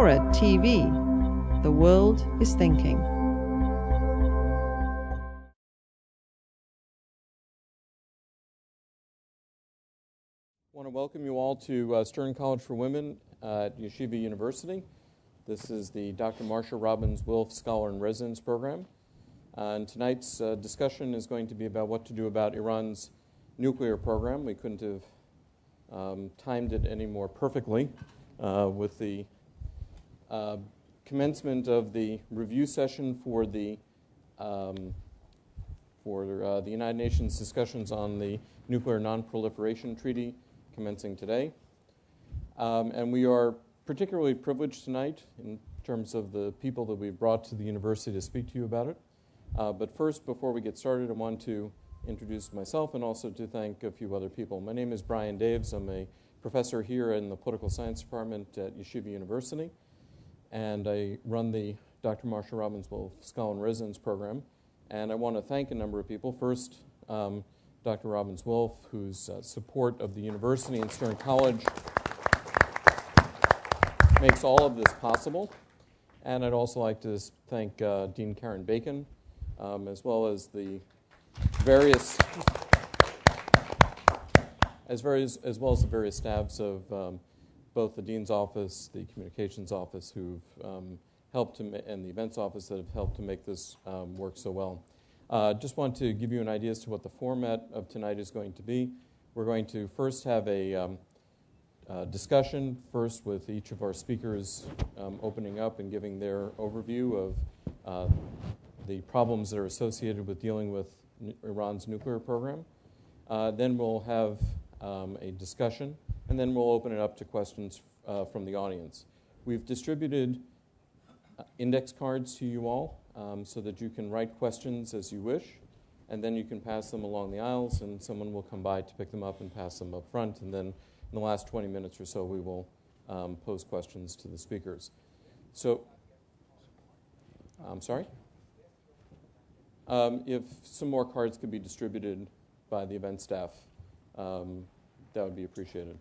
Torah TV. The world is thinking. I want to welcome you all to Stern College for Women at Yeshiva University. This is the Dr. Marsha Robbins-Wilf Scholar in Residence program. And tonight's discussion is going to be about what to do about Iran's nuclear program. We couldn't have timed it any more perfectly with the commencement of the review session for the United Nations discussions on the Nuclear Non-Proliferation Treaty commencing today. And we are particularly privileged tonight in terms of the people that we've brought to the university to speak to you about it. But first, before we get started, I want to introduce myself and also to thank a few other people. My name is Brian Daves. I'm a professor here in the Political Science Department at Yeshiva University, and I run the Dr. Marsha Robbins-Wilf Scholar in Residence program. And I want to thank a number of people. First, Dr. Robbins-Wilf, whose support of the university and Stern College makes all of this possible. And I'd also like to thank Dean Karen Bacon, as well as the various staffs of both the Dean's office, the Communications office, who've helped and the Events office that have helped to make this work so well. Just want to give you an idea as to what the format of tonight is going to be. We're going to first have a discussion, first with each of our speakers opening up and giving their overview of the problems that are associated with dealing with Iran's nuclear program. Then we'll have a discussion, and then we'll open it up to questions from the audience. We've distributed index cards to you all so that you can write questions as you wish, and then you can pass them along the aisles, and someone will come by to pick them up and pass them up front, and then in the last 20 minutes or so we will pose questions to the speakers. So, I'm sorry? If some more cards could be distributed by the event staff, that would be appreciated.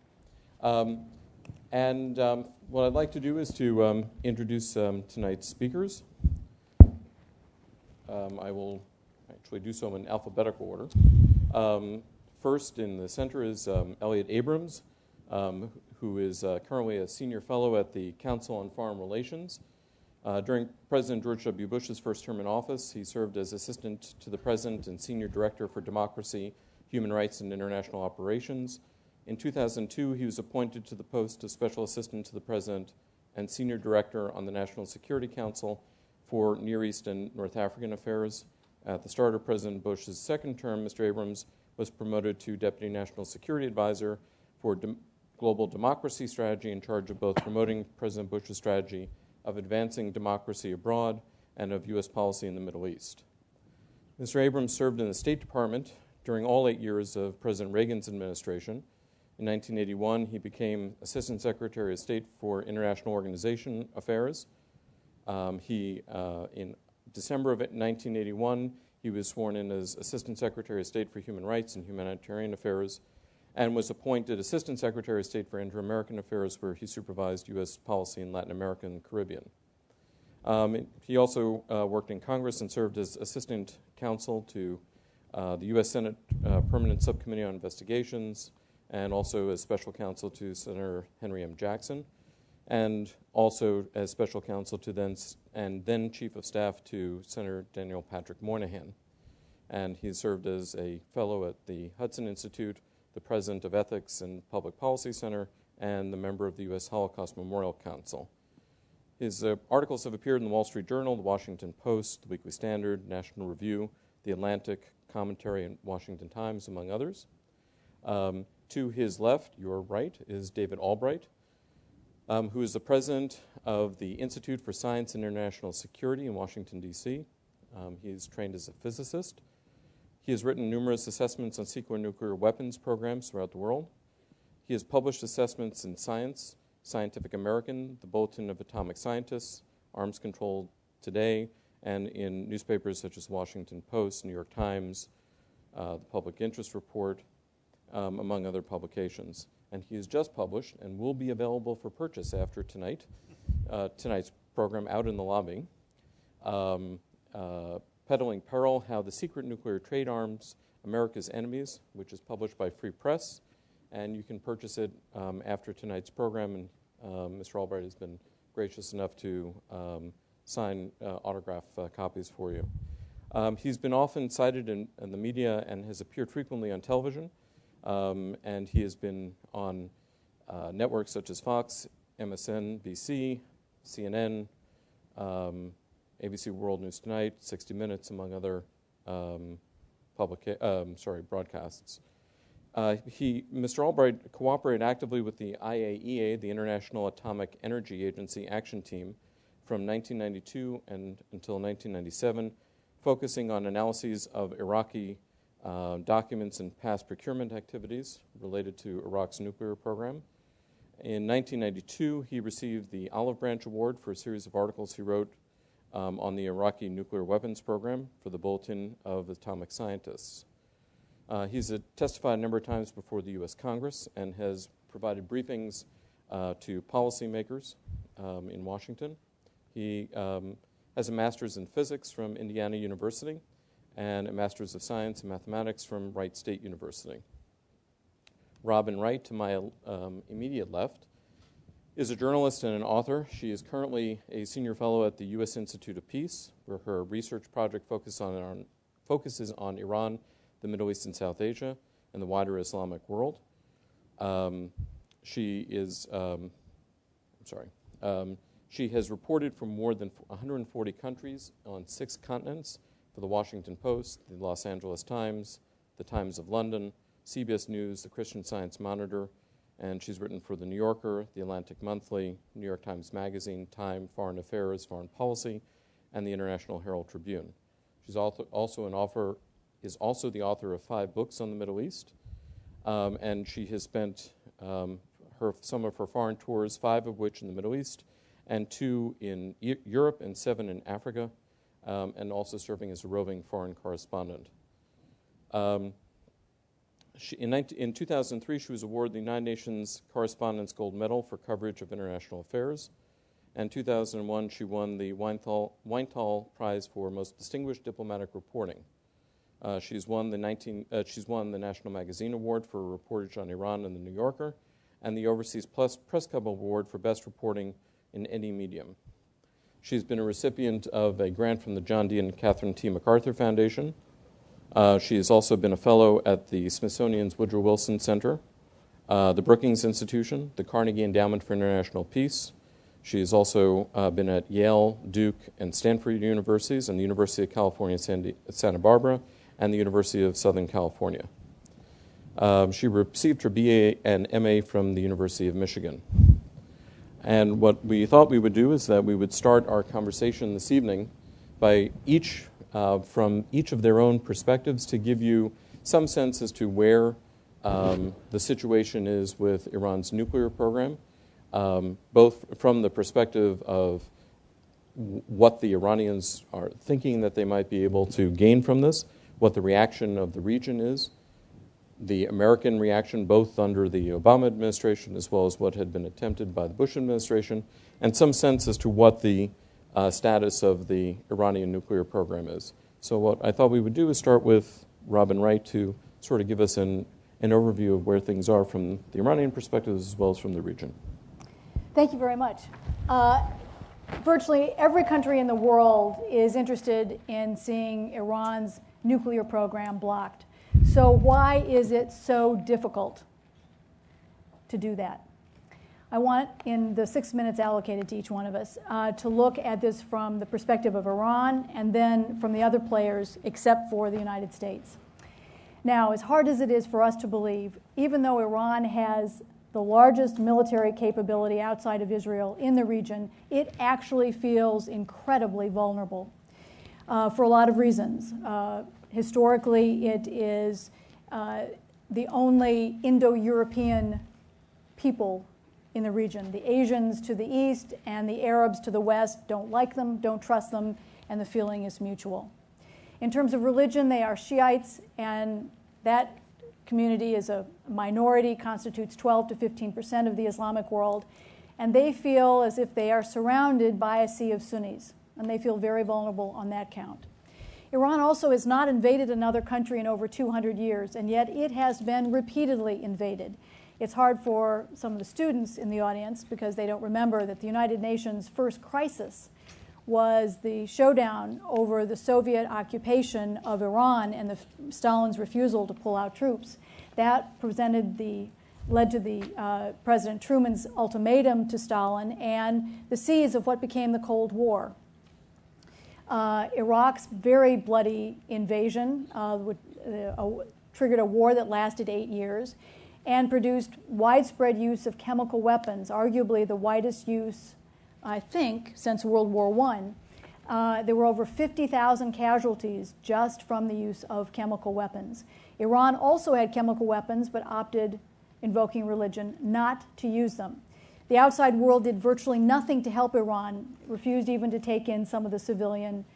And what I'd like to do is to introduce tonight's speakers. I will actually do so in alphabetical order. First in the center is Elliot Abrams, who is currently a senior fellow at the Council on Foreign Relations. During President George W. Bush's first term in office, he served as assistant to the president and senior director for democracy, human rights, and international operations. In 2002, he was appointed to the post of special assistant to the president and senior director on the National Security Council for Near East and North African affairs. At the start of President Bush's second term, Mr. Abrams was promoted to deputy national security advisor for global democracy strategy, in charge of both promoting President Bush's strategy of advancing democracy abroad and of U.S. policy in the Middle East. Mr. Abrams served in the State Department during all 8 years of President Reagan's administration. In 1981, he became Assistant Secretary of State for International Organization Affairs. In December of 1981, he was sworn in as Assistant Secretary of State for Human Rights and Humanitarian Affairs, and was appointed Assistant Secretary of State for Inter-American Affairs, where he supervised U.S. policy in Latin America and the Caribbean. He also worked in Congress and served as Assistant Counsel to the U.S. Senate Permanent Subcommittee on Investigations, and also as Special Counsel to Senator Henry M. Jackson, and also as Special Counsel to then Chief of Staff to Senator Daniel Patrick Moynihan. And he served as a fellow at the Hudson Institute, the president of Ethics and Public Policy Center, and the member of the U.S. Holocaust Memorial Council. His articles have appeared in the Wall Street Journal, the Washington Post, the Weekly Standard, National Review, the Atlantic, Commentary, and Washington Times, among others. To his left, your right, is David Albright, who is the president of the Institute for Science and International Security in Washington, D.C. He's trained as a physicist. He has written numerous assessments on secret nuclear weapons programs throughout the world. He has published assessments in Science, Scientific American, the Bulletin of Atomic Scientists, Arms Control Today, and in newspapers such as Washington Post, New York Times, the Public Interest Report, among other publications. And he has just published and will be available for purchase after tonight's program out in the lobby, Peddling Peril, How the Secret Nuclear Trade Arms America's Enemies, which is published by Free Press. And you can purchase it after tonight's program. And Mr. Albright has been gracious enough to sign autograph copies for you. He's been often cited in the media and has appeared frequently on television. And he has been on networks such as Fox, MSNBC, CNN, ABC World News Tonight, 60 Minutes, among other broadcasts. Mr. Albright cooperated actively with the IAEA, the International Atomic Energy Agency Action Team, from 1992 until 1997, focusing on analyses of Iraqi documents and past procurement activities related to Iraq's nuclear program. In 1992, he received the Olive Branch Award for a series of articles he wrote on the Iraqi nuclear weapons program for the Bulletin of Atomic Scientists. He's testified a number of times before the U.S. Congress and has provided briefings to policymakers in Washington. He has a master's in physics from Indiana University and a master's of science and mathematics from Wright State University. Robin Wright, to my immediate left, is a journalist and an author. She is currently a senior fellow at the U.S. Institute of Peace, where her research project focuses on Iran, the Middle East and South Asia, and the wider Islamic world. She has reported from more than 140 countries on 6 continents for the Washington Post, the Los Angeles Times, the Times of London, CBS News, the Christian Science Monitor, and she's written for The New Yorker, The Atlantic Monthly, New York Times Magazine, Time, Foreign Affairs, Foreign Policy, and the International Herald Tribune. She's also the author of 5 books on the Middle East, and she has spent some of her foreign tours, 5 of which in the Middle East, and 2 in Europe and 7 in Africa, and also serving as a roving foreign correspondent. In 2003, she was awarded the United Nations Correspondence Gold Medal for coverage of international affairs. And in 2001, she won the Weinthal Prize for Most Distinguished Diplomatic Reporting. She's won the National Magazine Award for reportage on Iran in The New Yorker, and the Overseas Press Club Award for Best Reporting in Any Medium. She's been a recipient of a grant from the John D. and Catherine T. MacArthur Foundation. She has also been a fellow at the Smithsonian's Woodrow Wilson Center, the Brookings Institution, the Carnegie Endowment for International Peace. She has also been at Yale, Duke, and Stanford universities, and the University of California, Santa Barbara, and the University of Southern California. She received her BA and MA from the University of Michigan. And what we thought we would do is that we would start our conversation this evening by from each of their own perspectives to give you some sense as to where the situation is with Iran's nuclear program, both from the perspective of what the Iranians are thinking that they might be able to gain from this, what the reaction of the region is, the American reaction both under the Obama administration as well as what had been attempted by the Bush administration, and some sense as to what the status of the Iranian nuclear program is. So what I thought we would do is start with Robin Wright to sort of give us an overview of where things are from the Iranian perspective as well as from the region. Thank you very much. Virtually every country in the world is interested in seeing Iran's nuclear program blocked. So why is it so difficult to do that? I want, in the 6 minutes allocated to each one of us, to look at this from the perspective of Iran and then from the other players except for the United States. Now, as hard as it is for us to believe, even though Iran has the largest military capability outside of Israel in the region, it actually feels incredibly vulnerable for a lot of reasons. Historically, it is the only Indo-European people in the region. The Asians to the east and the Arabs to the west don't like them, don't trust them, and the feeling is mutual. In terms of religion, they are Shiites, and that community is a minority, constitutes 12 to 15% of the Islamic world, and they feel as if they are surrounded by a sea of Sunnis, and they feel very vulnerable on that count. Iran also has not invaded another country in over 200 years, and yet it has been repeatedly invaded. It's hard for some of the students in the audience because they don't remember that the United Nations' first crisis was the showdown over the Soviet occupation of Iran and Stalin's refusal to pull out troops. That led to the President Truman's ultimatum to Stalin and the seeds of what became the Cold War. Iraq's very bloody invasion triggered a war that lasted 8 years and produced widespread use of chemical weapons, arguably the widest use, I think, since World War I. There were over 50,000 casualties just from the use of chemical weapons. Iran also had chemical weapons but opted, invoking religion, not to use them. The outside world did virtually nothing to help Iran, refused even to take in some of the civilian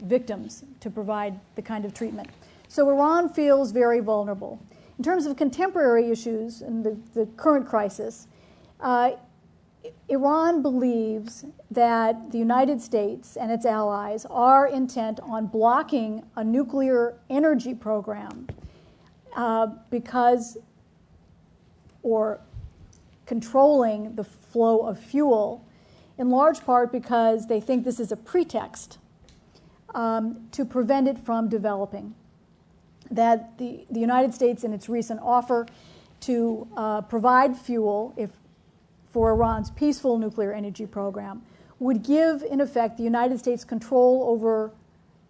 victims to provide the kind of treatment. So Iran feels very vulnerable. In terms of contemporary issues and the current crisis, Iran believes that the United States and its allies are intent on blocking a nuclear energy program or controlling the flow of fuel, in large part because they think this is a pretext to prevent it from developing. That the United States, in its recent offer to provide fuel for Iran's peaceful nuclear energy program, would give, in effect, the United States control over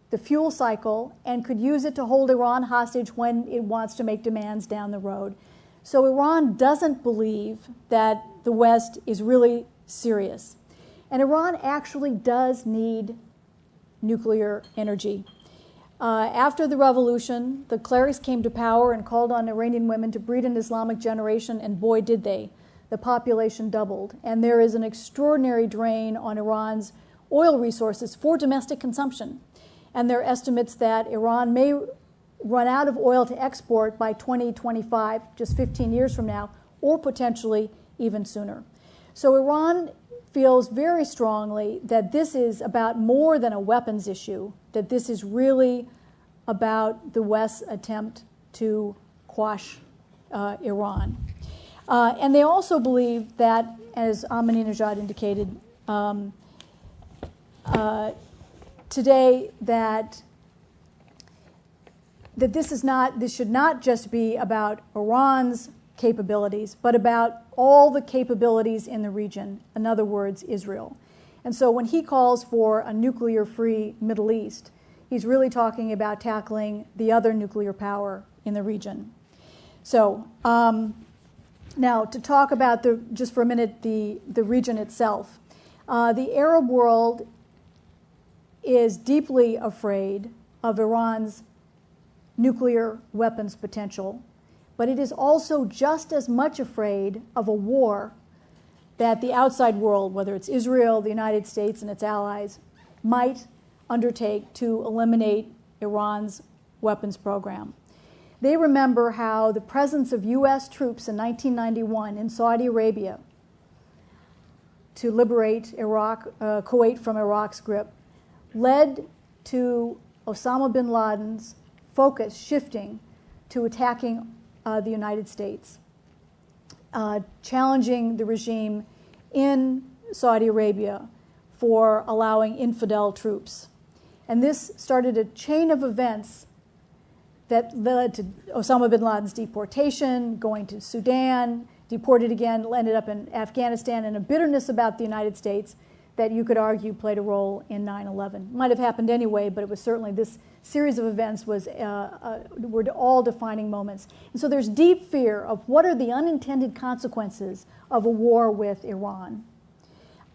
the fuel cycle and could use it to hold Iran hostage when it wants to make demands down the road. So Iran doesn't believe that the West is really serious. And Iran actually does need nuclear energy. After the revolution, the clerics came to power and called on Iranian women to breed an Islamic generation, and boy, did they. The population doubled. And there is an extraordinary drain on Iran's oil resources for domestic consumption. And there are estimates that Iran may run out of oil to export by 2025, just 15 years from now, or potentially even sooner. So Iran feels very strongly that this is about more than a weapons issue, that this is really about the West's attempt to quash Iran. And they also believe that, as Ahmadinejad indicated today, that this should not just be about Iran's capabilities, but about all the capabilities in the region, in other words, Israel. And so when he calls for a nuclear-free Middle East, he's really talking about tackling the other nuclear power in the region. So now to talk about, just for a minute, the region itself. The Arab world is deeply afraid of Iran's nuclear weapons potential, but it is also just as much afraid of a war that the outside world, whether it's Israel, the United States, and its allies, might undertake to eliminate Iran's weapons program. They remember how the presence of U.S. troops in 1991 in Saudi Arabia to liberate Kuwait from Iraq's grip led to Osama bin Laden's focus shifting to attacking the United States, challenging the regime in Saudi Arabia for allowing infidel troops. And this started a chain of events that led to Osama bin Laden's deportation, going to Sudan, deported again, ended up in Afghanistan, and a bitterness about the United States that you could argue played a role in 9/11. Might have happened anyway, but it was certainly this series of events were all defining moments. And so there's deep fear of what are the unintended consequences of a war with Iran.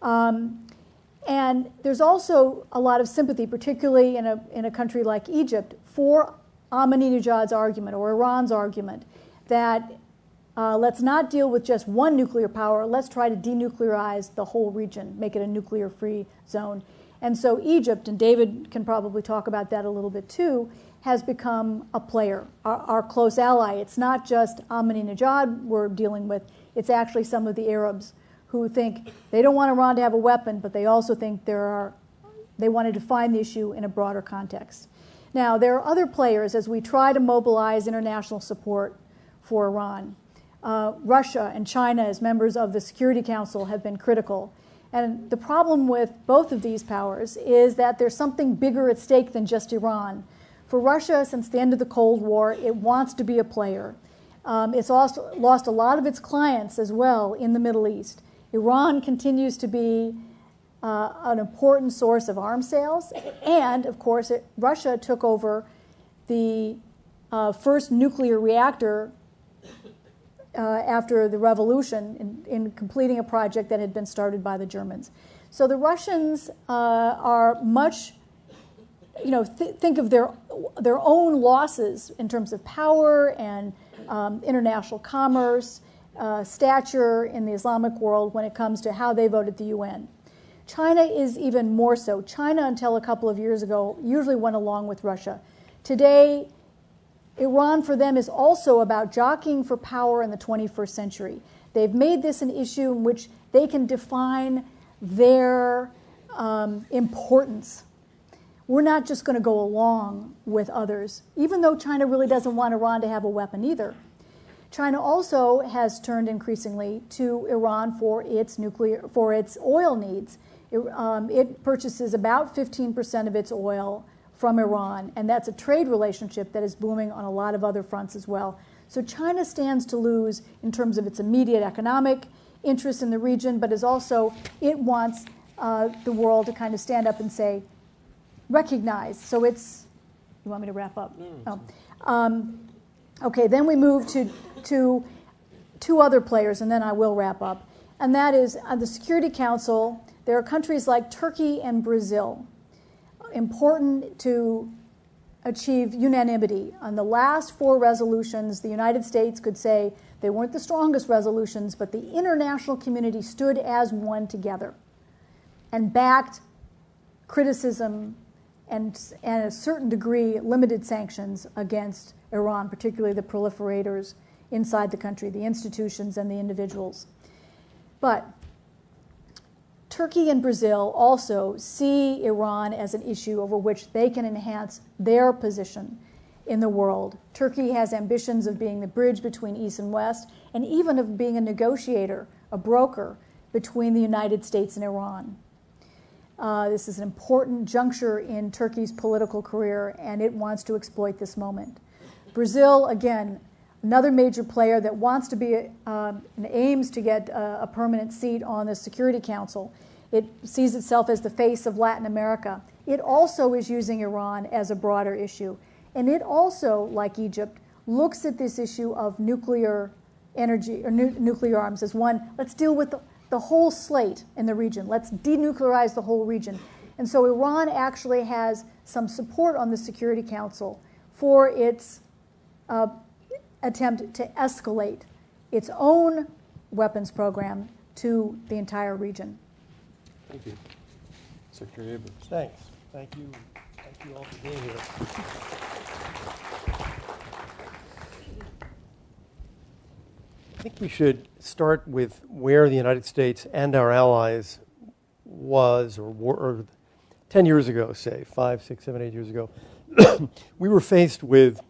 And there's also a lot of sympathy, particularly in a country like Egypt, for Ahmadinejad's argument or Iran's argument that let's not deal with just one nuclear power, let's try to denuclearize the whole region, make it a nuclear-free zone. And so Egypt, and David can probably talk about that a little bit too, has become a player, our close ally. It's not just Ahmadinejad we're dealing with, it's actually some of the Arabs who think they don't want Iran to have a weapon, but they also think they want to define the issue in a broader context. Now, there are other players as we try to mobilize international support for Iran. Russia and China, as members of the Security Council, have been critical. And the problem with both of these powers is that there's something bigger at stake than just Iran. For Russia, since the end of the Cold War, it wants to be a player. It's also lost a lot of its clients as well in the Middle East. Iran continues to be an important source of arms sales, and of course, Russia took over the first nuclear reactor after the revolution in completing a project that had been started by the Germans. So the Russians are much, think of their own losses in terms of power and international commerce, stature in the Islamic world when it comes to how they vote at the UN. China is even more so. China, until a couple of years ago, usually went along with Russia. Today, Iran for them is also about jockeying for power in the 21st century. They've made this an issue in which they can define their importance. We're not just going to go along with others, even though China really doesn't want Iran to have a weapon either. China also has turned increasingly to Iran for its oil needs. It purchases about 15% of its oil from Iran, and that's a trade relationship that is booming on a lot of other fronts as well. So China stands to lose in terms of its immediate economic interest in the region, but it wants the world to kind of stand up and say, recognize. So it's, you want me to wrap up? No. Okay, then we move to two other players, and then I will wrap up. And that is the Security Council. There are countries like Turkey and Brazil, important to achieve unanimity. On the last 4 resolutions, the United States could say they weren't the strongest resolutions, but the international community stood as one together and backed criticism and a certain degree limited sanctions against Iran, particularly the proliferators inside the country, the institutions and the individuals. But Turkey and Brazil also see Iran as an issue over which they can enhance their position in the world. Turkey has ambitions of being the bridge between East and West, and even of being a negotiator, a broker between the United States and Iran. This is an important juncture in Turkey's political career, and it wants to exploit this moment. Brazil, again, another major player that wants to be and aims to get a permanent seat on the Security Council. It sees itself as the face of Latin America. It also is using Iran as a broader issue. And it also, like Egypt, looks at this issue of nuclear energy or nuclear arms as one, let's deal with the whole slate in the region. Let's denuclearize the whole region. And so Iran actually has some support on the Security Council for its attempt to escalate its own weapons program to the entire region. Thank you. Secretary Abrams. Thanks. Thank you. Thank you all for being here. I think we should start with where the United States and our allies was or were 10 years ago, say, 5, 6, 7, 8 years ago. We were faced with,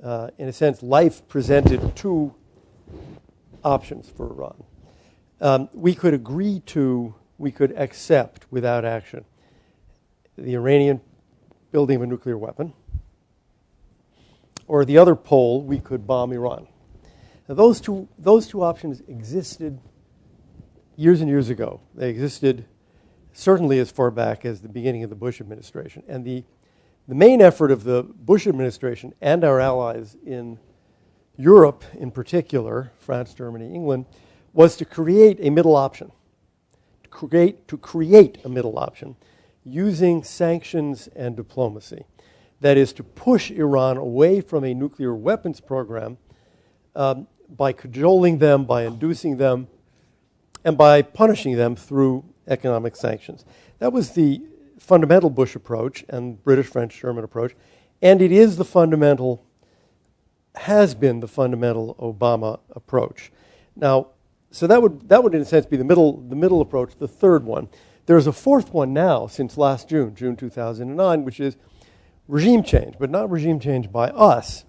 in a sense, life presented 2 options for Iran. We could agree to, we could accept without action the Iranian building of a nuclear weapon, or the other pole, we could bomb Iran. Now, those two options existed years and years ago. They existed certainly as far back as the beginning of the Bush administration. And the main effort of the Bush administration and our allies in Europe in particular, France, Germany, England, was to create a middle option. To create a middle option using sanctions and diplomacy. That is, to push Iran away from a nuclear weapons program by cajoling them, by inducing them, and by punishing them through economic sanctions. That was the fundamental Bush approach and British, French, German approach, and it is has been the fundamental Obama approach. Now, so that would in a sense be the middle approach, the third one. There's a fourth one now since last June 2009, which is regime change, but not regime change by us,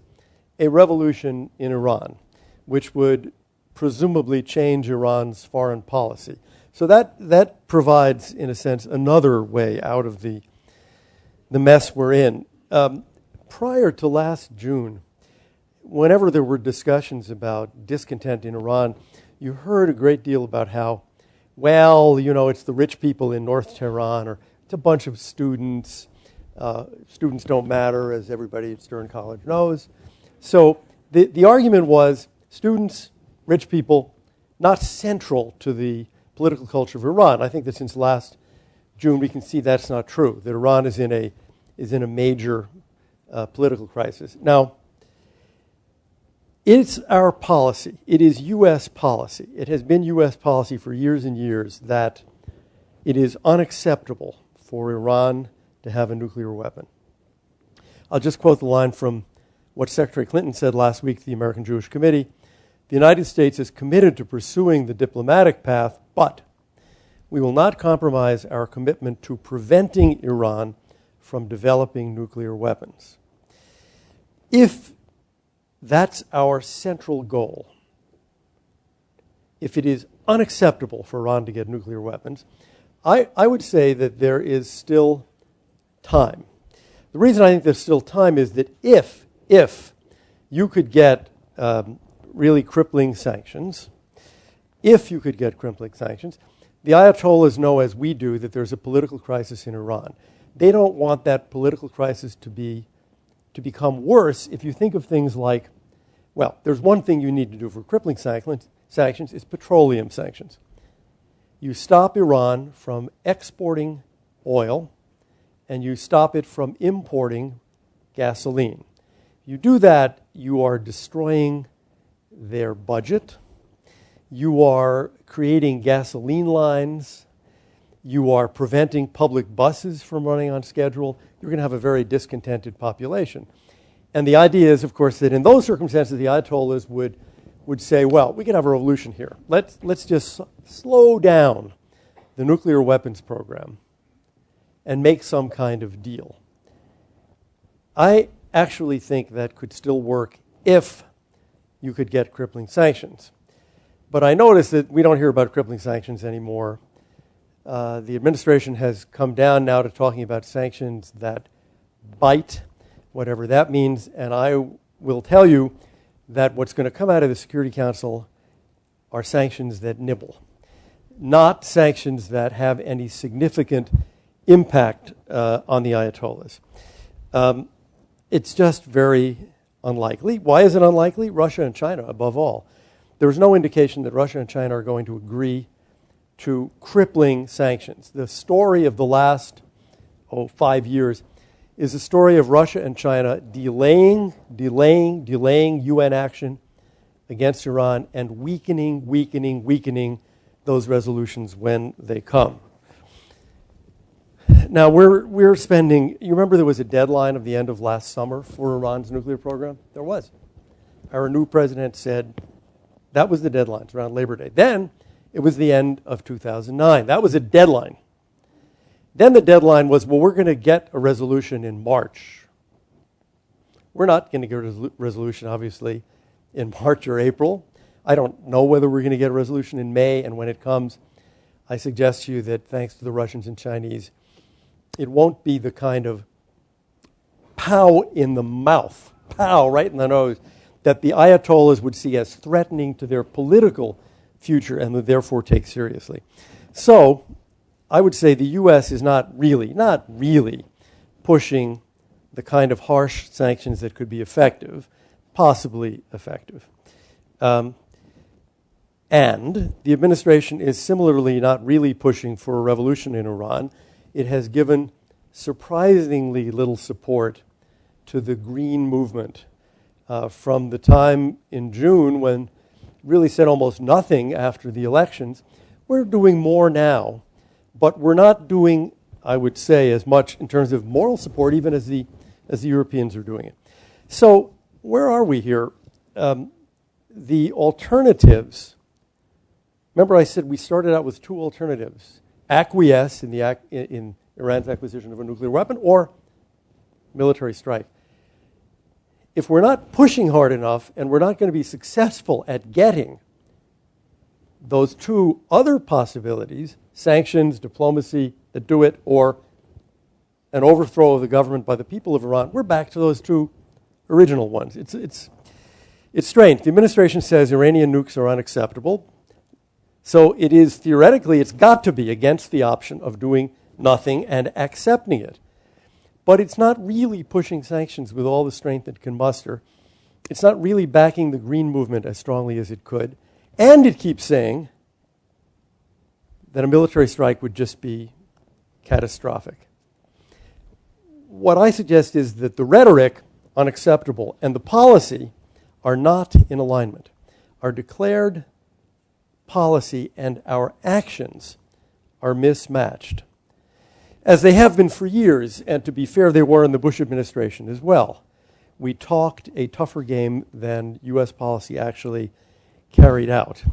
a revolution in Iran, which would presumably change Iran's foreign policy. So that provides, in a sense, another way out of the mess we're in. Prior to last June, whenever there were discussions about discontent in Iran, you heard a great deal about how, well, it's the rich people in North Tehran, or it's a bunch of students. Students don't matter, as everybody at Stern College knows. So the argument was students, rich people, not central to the political culture of Iran. I think that since last June we can see that's not true, that Iran is in a major political crisis. Now, it's our policy. It is U.S. policy. It has been U.S. policy for years and years that it is unacceptable for Iran to have a nuclear weapon. I'll just quote the line from what Secretary Clinton said last week to the American Jewish Committee. The United States is committed to pursuing the diplomatic path, but we will not compromise our commitment to preventing Iran from developing nuclear weapons. If that's our central goal, if it is unacceptable for Iran to get nuclear weapons, I would say that there is still time. The reason I think there's still time is that if you could get really crippling sanctions, the Ayatollahs know, as we do, that there's a political crisis in Iran. They don't want that political crisis to become worse. If you think of things like, well, there's one thing you need to do for crippling sanctions, is petroleum sanctions. You stop Iran from exporting oil, and you stop it from importing gasoline. You do that, you are destroying their budget. You are creating gasoline lines. You are preventing public buses from running on schedule. You're going to have a very discontented population. And the idea is, of course, that in those circumstances, the Ayatollahs would say, well, we can have a revolution here. Let's just slow down the nuclear weapons program and make some kind of deal. I actually think that could still work if you could get crippling sanctions. But I notice that we don't hear about crippling sanctions anymore. The administration has come down now to talking about sanctions that bite, whatever that means. And I will tell you that what's going to come out of the Security Council are sanctions that nibble, not sanctions that have any significant impact on the Ayatollahs. It's just very unlikely. Why is it unlikely? Russia and China, above all. There's no indication that Russia and China are going to agree to crippling sanctions. The story of the last 5 years is a story of Russia and China delaying UN action against Iran and weakening those resolutions when they come. Now, we're spending, you remember there was a deadline of the end of last summer for Iran's nuclear program? There was. Our new president said that was the deadline, it's around Labor Day. Then it was the end of 2009. That was a deadline. Then the deadline was, well, we're going to get a resolution in March. We're not going to get a resolution, obviously, in March or April. I don't know whether we're going to get a resolution in May, and when it comes, I suggest to you that thanks to the Russians and Chinese, it won't be the kind of pow in the mouth, pow right in the nose, that the Ayatollahs would see as threatening to their political future and would therefore take seriously. So I would say the U.S. is not really pushing the kind of harsh sanctions that could be effective, possibly effective. And the administration is similarly not really pushing for a revolution in Iran. It has given surprisingly little support to the green movement from the time in June when really said almost nothing after the elections. We're doing more now, but we're not doing I would say, as much in terms of moral support, even as the Europeans are doing it. So where are we here? The alternatives. Remember, I said we started out with two alternatives: acquiesce in Iran's acquisition of a nuclear weapon, or military strike. If we're not pushing hard enough, and we're not going to be successful at getting those two other possibilities, sanctions, diplomacy that do it, or an overthrow of the government by the people of Iran, we're back to those two original ones. It's strange. The administration says Iranian nukes are unacceptable. So it is theoretically, it's got to be against the option of doing nothing and accepting it. But it's not really pushing sanctions with all the strength it can muster. It's not really backing the green movement as strongly as it could. And it keeps saying that a military strike would just be catastrophic. What I suggest is that the rhetoric, unacceptable, and the policy are not in alignment. Our declared policy and our actions are mismatched, as they have been for years, and to be fair, they were in the Bush administration as well. We talked a tougher game than U.S. policy actually carried out.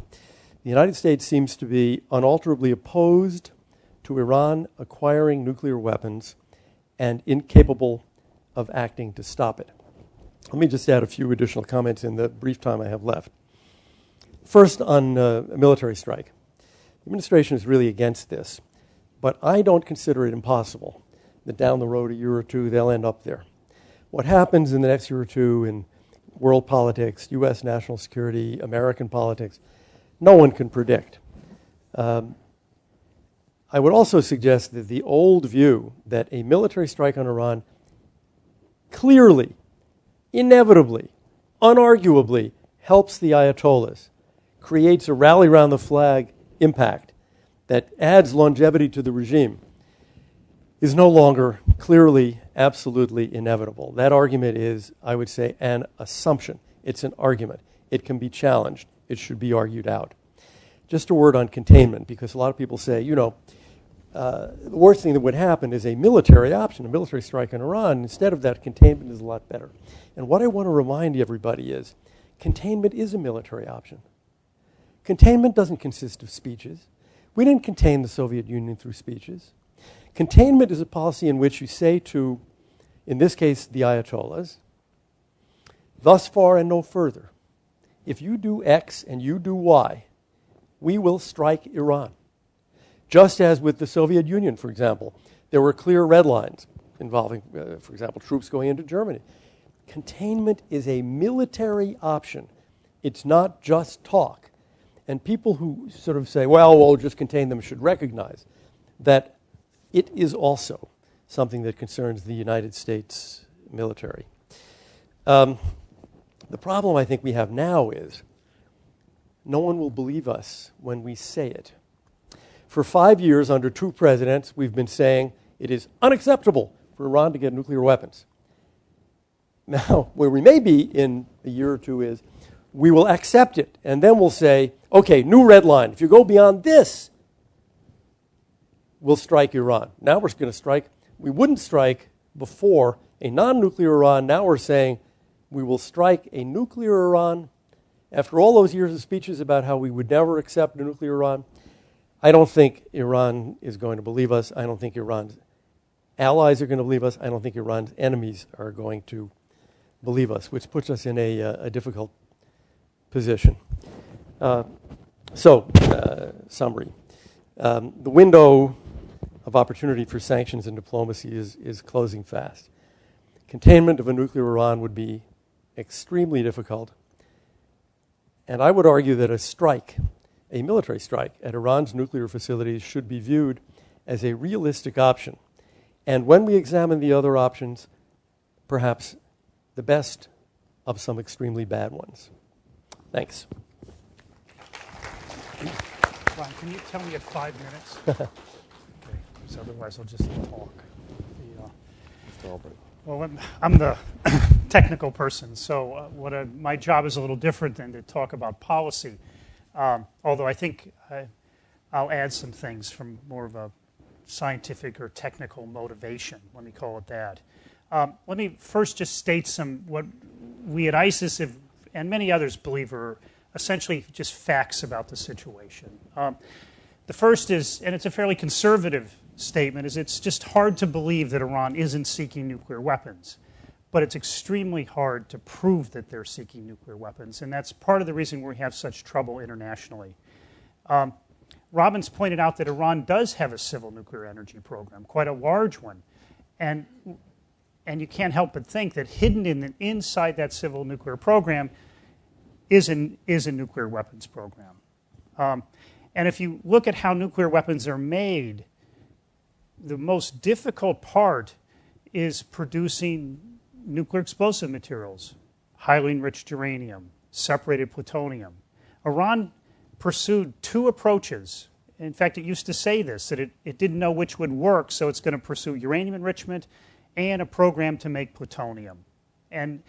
The United States seems to be unalterably opposed to Iran acquiring nuclear weapons and incapable of acting to stop it. Let me just add a few additional comments in the brief time I have left. First, on a military strike. The administration is really against this, but I don't consider it impossible that down the road, a year or two, they'll end up there. What happens in the next year or two in world politics, U.S. national security, American politics, no one can predict. I would also suggest that the old view that a military strike on Iran clearly, inevitably, unarguably helps the Ayatollahs, creates a rally around the flag impact that adds longevity to the regime, is no longer clearly, absolutely inevitable. That argument is, I would say, an assumption. It's an argument. It can be challenged. It should be argued out. Just a word on containment, because a lot of people say, the worst thing that would happen is a military option, a military strike on Iran. Instead of that, containment is a lot better. And what I want to remind everybody is, containment is a military option. Containment doesn't consist of speeches. We didn't contain the Soviet Union through speeches. Containment is a policy in which you say to, in this case, the Ayatollahs, thus far and no further. If you do X and you do Y, we will strike Iran. Just as with the Soviet Union, for example, there were clear red lines involving, for example, troops going into Germany. Containment is a military option. It's not just talk. And people who sort of say, well, just contain them should recognize that it is also something that concerns the United States military. The problem I think we have now is no one will believe us when we say it. For 5 years, under two presidents, we've been saying it is unacceptable for Iran to get nuclear weapons. Now, where we may be in a year or two is we will accept it, and then we'll say, okay, new red line. If you go beyond this, we'll strike Iran. Now we're going to strike. We wouldn't strike before a non-nuclear Iran. Now we're saying we will strike a nuclear Iran. After all those years of speeches about how we would never accept a nuclear Iran, I don't think Iran is going to believe us. I don't think Iran's allies are going to believe us. I don't think Iran's enemies are going to believe us, which puts us in a difficult position. Summary. The window of opportunity for sanctions and diplomacy is closing fast. Containment of a nuclear Iran would be extremely difficult. And I would argue that a strike, a military strike at Iran's nuclear facilities should be viewed as a realistic option. And when we examine the other options, perhaps the best of some extremely bad ones. Thanks. Ron, can you tell me at 5 minutes? Okay, because otherwise I'll just talk. Well, I'm the technical person, so my job is a little different than to talk about policy. Although I think I'll add some things from more of a scientific or technical motivation. Let me call it that. Let me first just state what we at ISIS and many others believe are essentially just facts about the situation. The first is, and it's a fairly conservative statement, is it's just hard to believe that Iran isn't seeking nuclear weapons. But it's extremely hard to prove that they're seeking nuclear weapons, and that's part of the reason we have such trouble internationally. Robbins pointed out that Iran does have a civil nuclear energy program, quite a large one, and you can't help but think that hidden inside that civil nuclear program is a nuclear weapons program. And if you look at how nuclear weapons are made, the most difficult part is producing nuclear explosive materials, highly enriched uranium, separated plutonium. Iran pursued two approaches. In fact, it used to say this, that it didn't know which would work, so it's going to pursue uranium enrichment and a program to make plutonium. And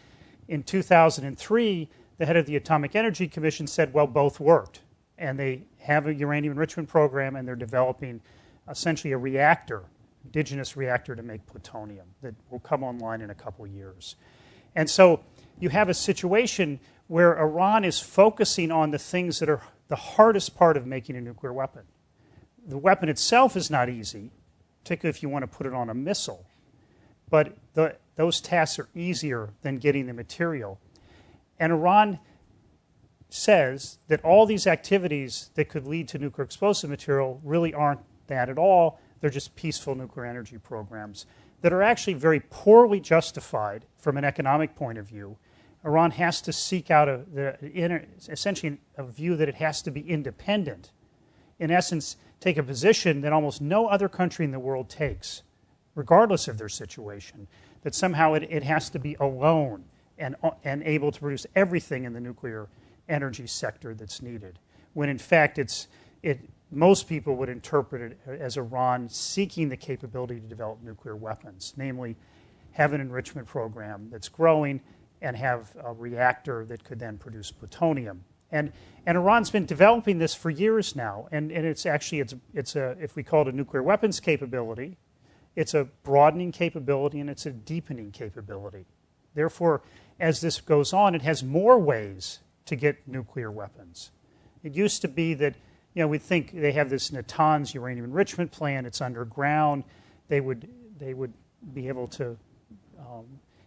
in 2003, the head of the Atomic Energy Commission said, well, both worked. And they have a uranium enrichment program, and they're developing essentially a reactor, indigenous reactor to make plutonium that will come online in a couple years. And so you have a situation where Iran is focusing on the things that are the hardest part of making a nuclear weapon. The weapon itself is not easy, particularly if you want to put it on a missile. But those tasks are easier than getting the material. And Iran says that all these activities that could lead to nuclear explosive material really aren't that at all. They're just peaceful nuclear energy programs that are actually very poorly justified from an economic point of view. Iran has to seek out essentially a view that it has to be independent. In essence, take a position that almost no other country in the world takes, regardless of their situation, that somehow it has to be alone and able to produce everything in the nuclear energy sector that's needed, when in fact most people would interpret it as Iran seeking the capability to develop nuclear weapons, namely have an enrichment program that's growing and have a reactor that could then produce plutonium. And Iran's been developing this for years now, and it's if we call it a nuclear weapons capability, it's a broadening capability and it's a deepening capability. Therefore, as this goes on, it has more ways to get nuclear weapons. It used to be that we'd think they have this Natanz uranium enrichment plant. It's underground. They would be able to,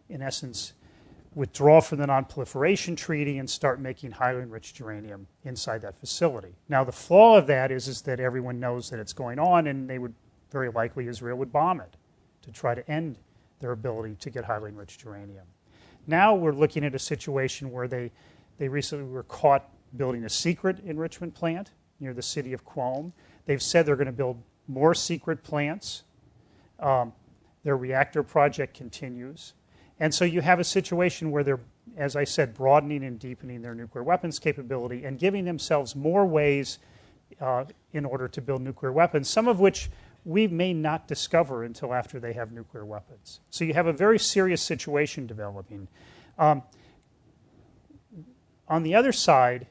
in essence, withdraw from the Non-Proliferation Treaty and start making highly enriched uranium inside that facility. Now, the flaw of that is that everyone knows that it's going on, and very likely Israel would bomb it to try to end their ability to get highly enriched uranium. Now we're looking at a situation where they recently were caught building a secret enrichment plant near the city of Qom. They've said they're going to build more secret plants. Their reactor project continues. And so you have a situation where they're, as I said, broadening and deepening their nuclear weapons capability and giving themselves more ways in order to build nuclear weapons, some of which we may not discover until after they have nuclear weapons. So you have a very serious situation developing. On the other side,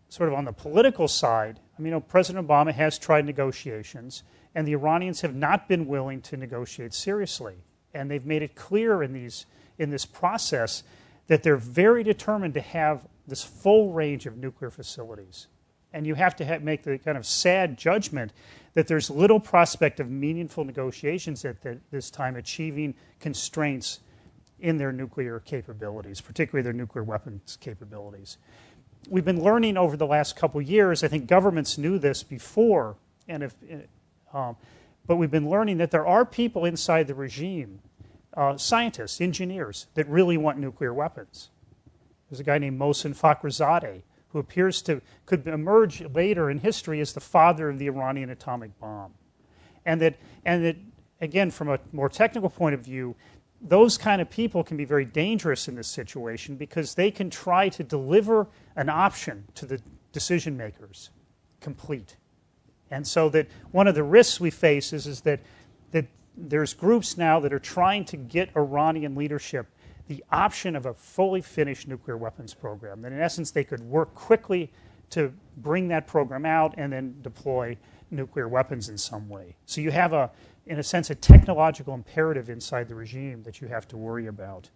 sort of on the political side, President Obama has tried negotiations, and the Iranians have not been willing to negotiate seriously. And they've made it clear in this process that they're very determined to have this full range of nuclear facilities. And you have to make the kind of sad judgment that there's little prospect of meaningful negotiations at this time achieving constraints in their nuclear capabilities, particularly their nuclear weapons capabilities. We've been learning over the last couple years, I think governments knew this before, but we've been learning that there are people inside the regime, scientists, engineers, that really want nuclear weapons. There's a guy named Mohsen Fakhrizadeh, who could emerge later in history as the father of the Iranian atomic bomb. And that, again, from a more technical point of view, those kind of people can be very dangerous in this situation because they can try to deliver an option to the decision makers, complete. And so that one of the risks we face is that there's groups now that are trying to get Iranian leadership the option of a fully finished nuclear weapons program. That in essence they could work quickly to bring that program out and then deploy nuclear weapons in some way. So you have, in a sense, a technological imperative inside the regime that you have to worry about.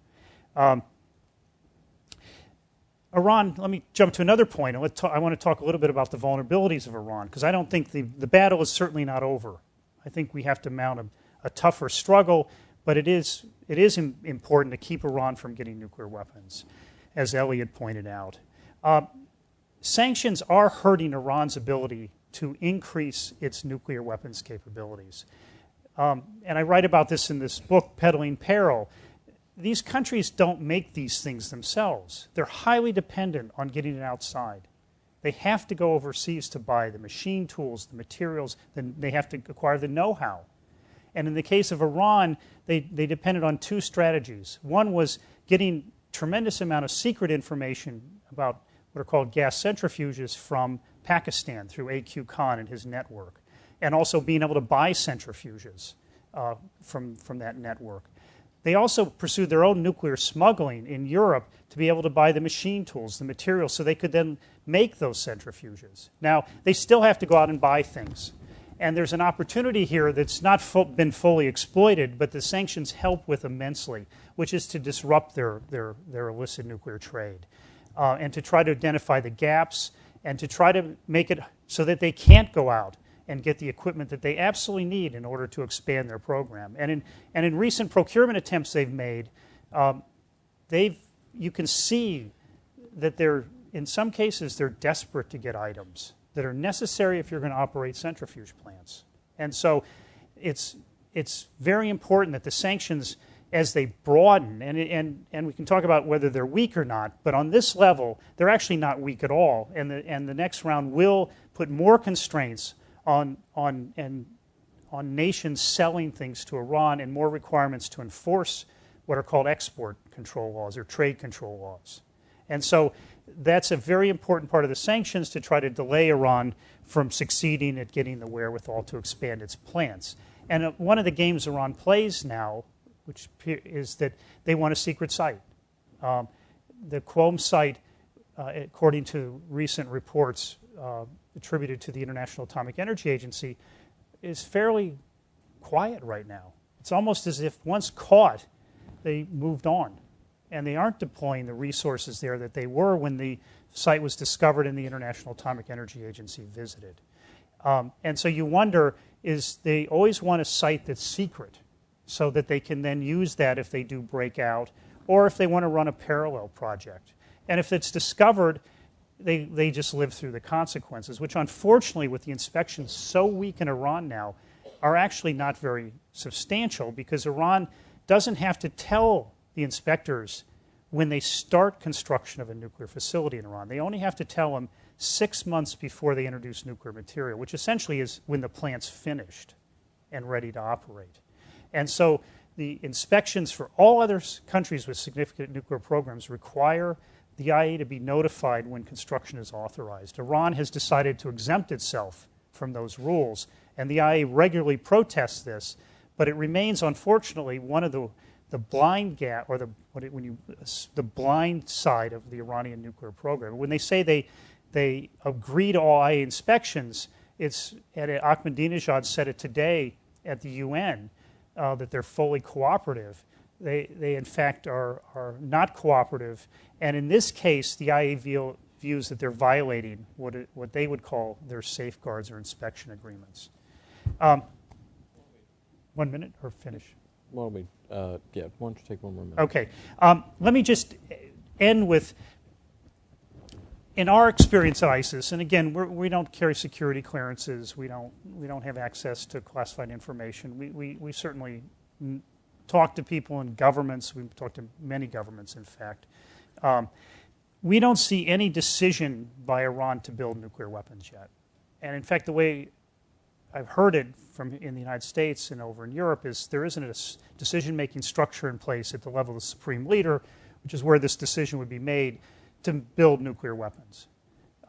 Iran, let me jump to another point. I want to talk a little bit about the vulnerabilities of Iran, because I don't think the battle is certainly not over. I think we have to mount a tougher struggle, but it is important to keep Iran from getting nuclear weapons, as Elliot pointed out. Sanctions are hurting Iran's ability to increase its nuclear weapons capabilities. And I write about this in this book, Peddling Peril. These countries don't make these things themselves. They're highly dependent on getting it outside. They have to go overseas to buy the machine tools, the materials, then they have to acquire the know-how. And in the case of Iran, they depended on two strategies. One was getting tremendous amount of secret information about what are called gas centrifuges from Pakistan through A.Q. Khan and his network, and also being able to buy centrifuges from that network. They also pursued their own nuclear smuggling in Europe to be able to buy the machine tools, the materials, so they could then make those centrifuges. Now, they still have to go out and buy things. And there's an opportunity here that's not been fully exploited, but the sanctions help with immensely, which is to disrupt their illicit nuclear trade and to try to identify the gaps and to try to make it so that they can't go out and get the equipment that they absolutely need in order to expand their program. And in recent procurement attempts they've made, you can see that in some cases, they're desperate to get items that are necessary if you're going to operate centrifuge plants. And so it's very important that the sanctions, as they broaden, and we can talk about whether they're weak or not, but on this level, they're actually not weak at all. And the next round will put more constraints on nations selling things to Iran and more requirements to enforce what are called export control laws or trade control laws. And so that's a very important part of the sanctions to try to delay Iran from succeeding at getting the wherewithal to expand its plants. And one of the games Iran plays now, which is that they want a secret site. The Qom site, according to recent reports attributed to the International Atomic Energy Agency, is fairly quiet right now. It's almost as if once caught, they moved on. And they aren't deploying the resources there that they were when the site was discovered and the International Atomic Energy Agency visited. And so you wonder, they always want a site that's secret so that they can then use that if they do break out or if they want to run a parallel project. And if it's discovered, they just live through the consequences, which unfortunately with the inspections so weak in Iran now are actually not very substantial because Iran doesn't have to tell the inspectors when they start construction of a nuclear facility in Iran. They only have to tell them 6 months before they introduce nuclear material, which essentially is when the plant's finished and ready to operate. And so the inspections for all other countries with significant nuclear programs require the IAEA to be notified when construction is authorized. Iran has decided to exempt itself from those rules, and the IAEA regularly protests this, but it remains, unfortunately, one of the blind gap, or the blind side of the Iranian nuclear program. When they say they agree to all IAEA inspections, Ahmadinejad said it today at the UN that they're fully cooperative. They in fact are not cooperative, and in this case, the IAEA views that they're violating what they would call their safeguards or inspection agreements. 1 minute or finish? Well, why don't you take one more minute? Okay. Let me just end with, in our experience at ISIS, and again, we don't carry security clearances. We don't have access to classified information. We certainly talk to people in governments. We've talked to many governments, in fact. We don't see any decision by Iran to build nuclear weapons yet. And in fact, the way I've heard it from in the United States and over in Europe is there isn't a decision-making structure in place at the level of the supreme leader, which is where this decision would be made to build nuclear weapons.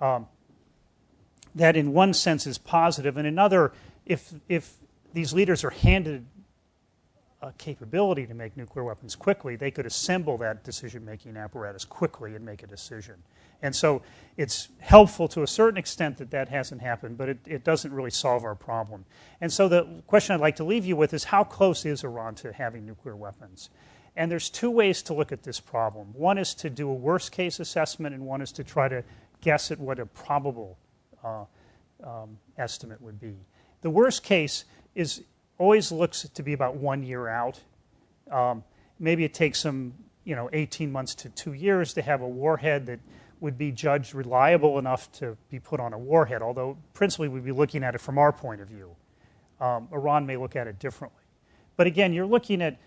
That in one sense is positive, and in another, if these leaders are handed a capability to make nuclear weapons quickly, they could assemble that decision-making apparatus quickly and make a decision. And so it's helpful to a certain extent that that hasn't happened, but it doesn't really solve our problem. And so the question I'd like to leave you with is, how close is Iran to having nuclear weapons? And there's two ways to look at this problem. One is to do a worst-case assessment, and one is to try to guess at what a probable estimate would be. The worst case always looks to be about 1 year out. Maybe it takes them 18 months to 2 years to have a warhead that would be judged reliable enough to be put on a warhead, although principally we'd be looking at it from our point of view. Iran may look at it differently. But again, you're looking at,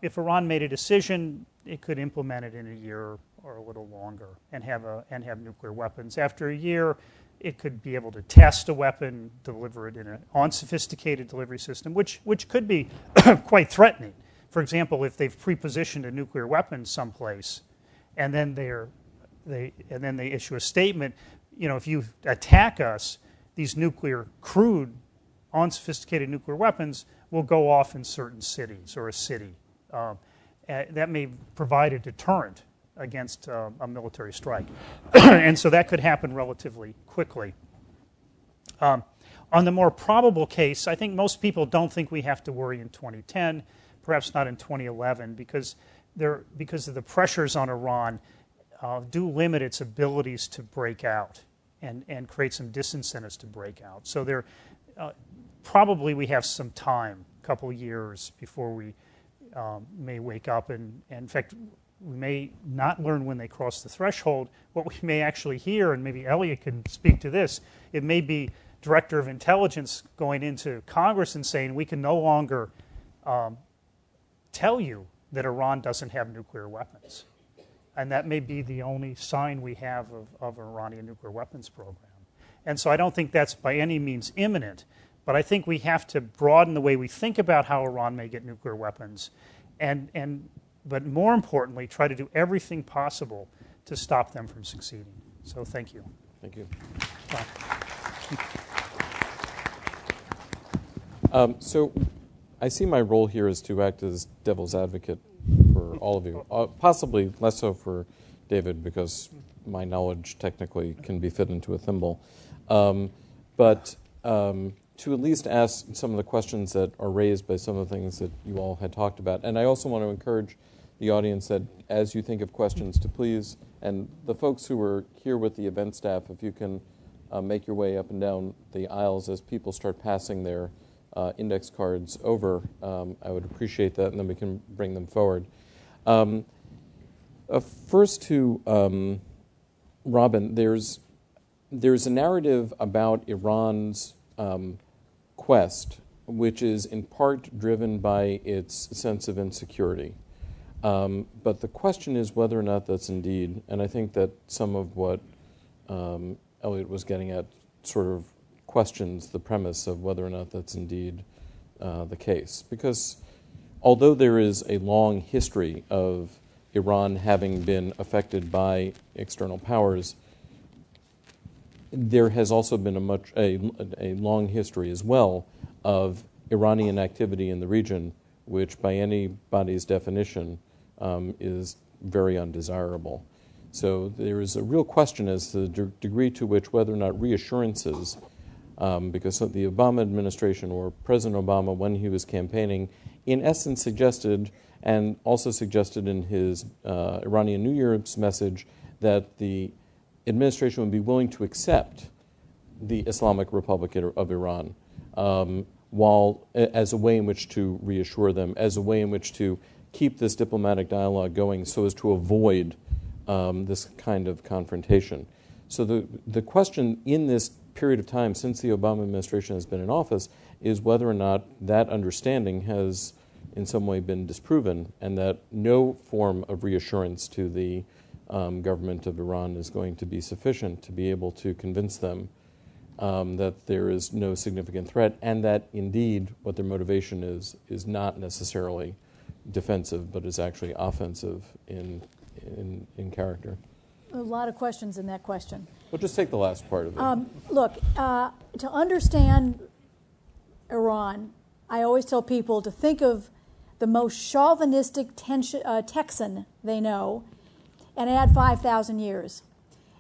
if Iran made a decision, it could implement it in a year or a little longer and have nuclear weapons. After a year, it could be able to test a weapon, deliver it in an unsophisticated delivery system, which could be quite threatening. For example, if they've pre-positioned a nuclear weapon someplace, and then they issue a statement, if you attack us, these crude, unsophisticated nuclear weapons will go off in certain cities or a city. That may provide a deterrent against a military strike. And so that could happen relatively quickly. On the more probable case, I think most people don't think we have to worry in 2010, perhaps not in 2011, because of the pressures on Iran do limit its abilities to break out and create some disincentives to break out. So probably we have some time, a couple of years, before we may wake up. And in fact, we may not learn when they cross the threshold. What we may actually hear, and maybe Elliot can speak to this, it may be Director of Intelligence going into Congress and saying, we can no longer tell you that Iran doesn't have nuclear weapons. And that may be the only sign we have of an Iranian nuclear weapons program. And so I don't think that's by any means imminent, but I think we have to broaden the way we think about how Iran may get nuclear weapons, but more importantly, try to do everything possible to stop them from succeeding. So thank you. Thank you. So I see my role here is to act as devil's advocate for all of you, possibly less so for David, because my knowledge technically can be fit into a thimble. But to at least ask some of the questions that are raised by some of the things that you all had talked about. And I also want to encourage the audience that as you think of questions to please, and the folks who are here with the event staff, if you can make your way up and down the aisles as people start passing their index cards over, I would appreciate that, and then we can bring them forward. First to Robin, there's a narrative about Iran's quest, which is in part driven by its sense of insecurity. But the question is whether or not that's indeed, and I think that some of what Elliot was getting at sort of questions the premise of whether or not that's indeed the case. Because although there is a long history of Iran having been affected by external powers, there has also been a long history as well of Iranian activity in the region, which by anybody's definition is very undesirable. So there is a real question as to the degree to which whether or not reassurances, because the Obama administration or President Obama, when he was campaigning, in essence suggested, and also suggested in his Iranian New Year's message, that the administration would be willing to accept the Islamic Republic of Iran, while as a way in which to reassure them, as a way in which to keep this diplomatic dialogue going so as to avoid this kind of confrontation. So the question in this period of time since the Obama administration has been in office is whether or not that understanding has in some way been disproven, and that no form of reassurance to the government of Iran is going to be sufficient to be able to convince them that there is no significant threat, and that indeed what their motivation is not necessarily defensive, but is actually offensive in character. A lot of questions in that question. We'll just take the last part of it. Look, to understand Iran, I always tell people to think of the most chauvinistic Texan they know, and add 5,000 years.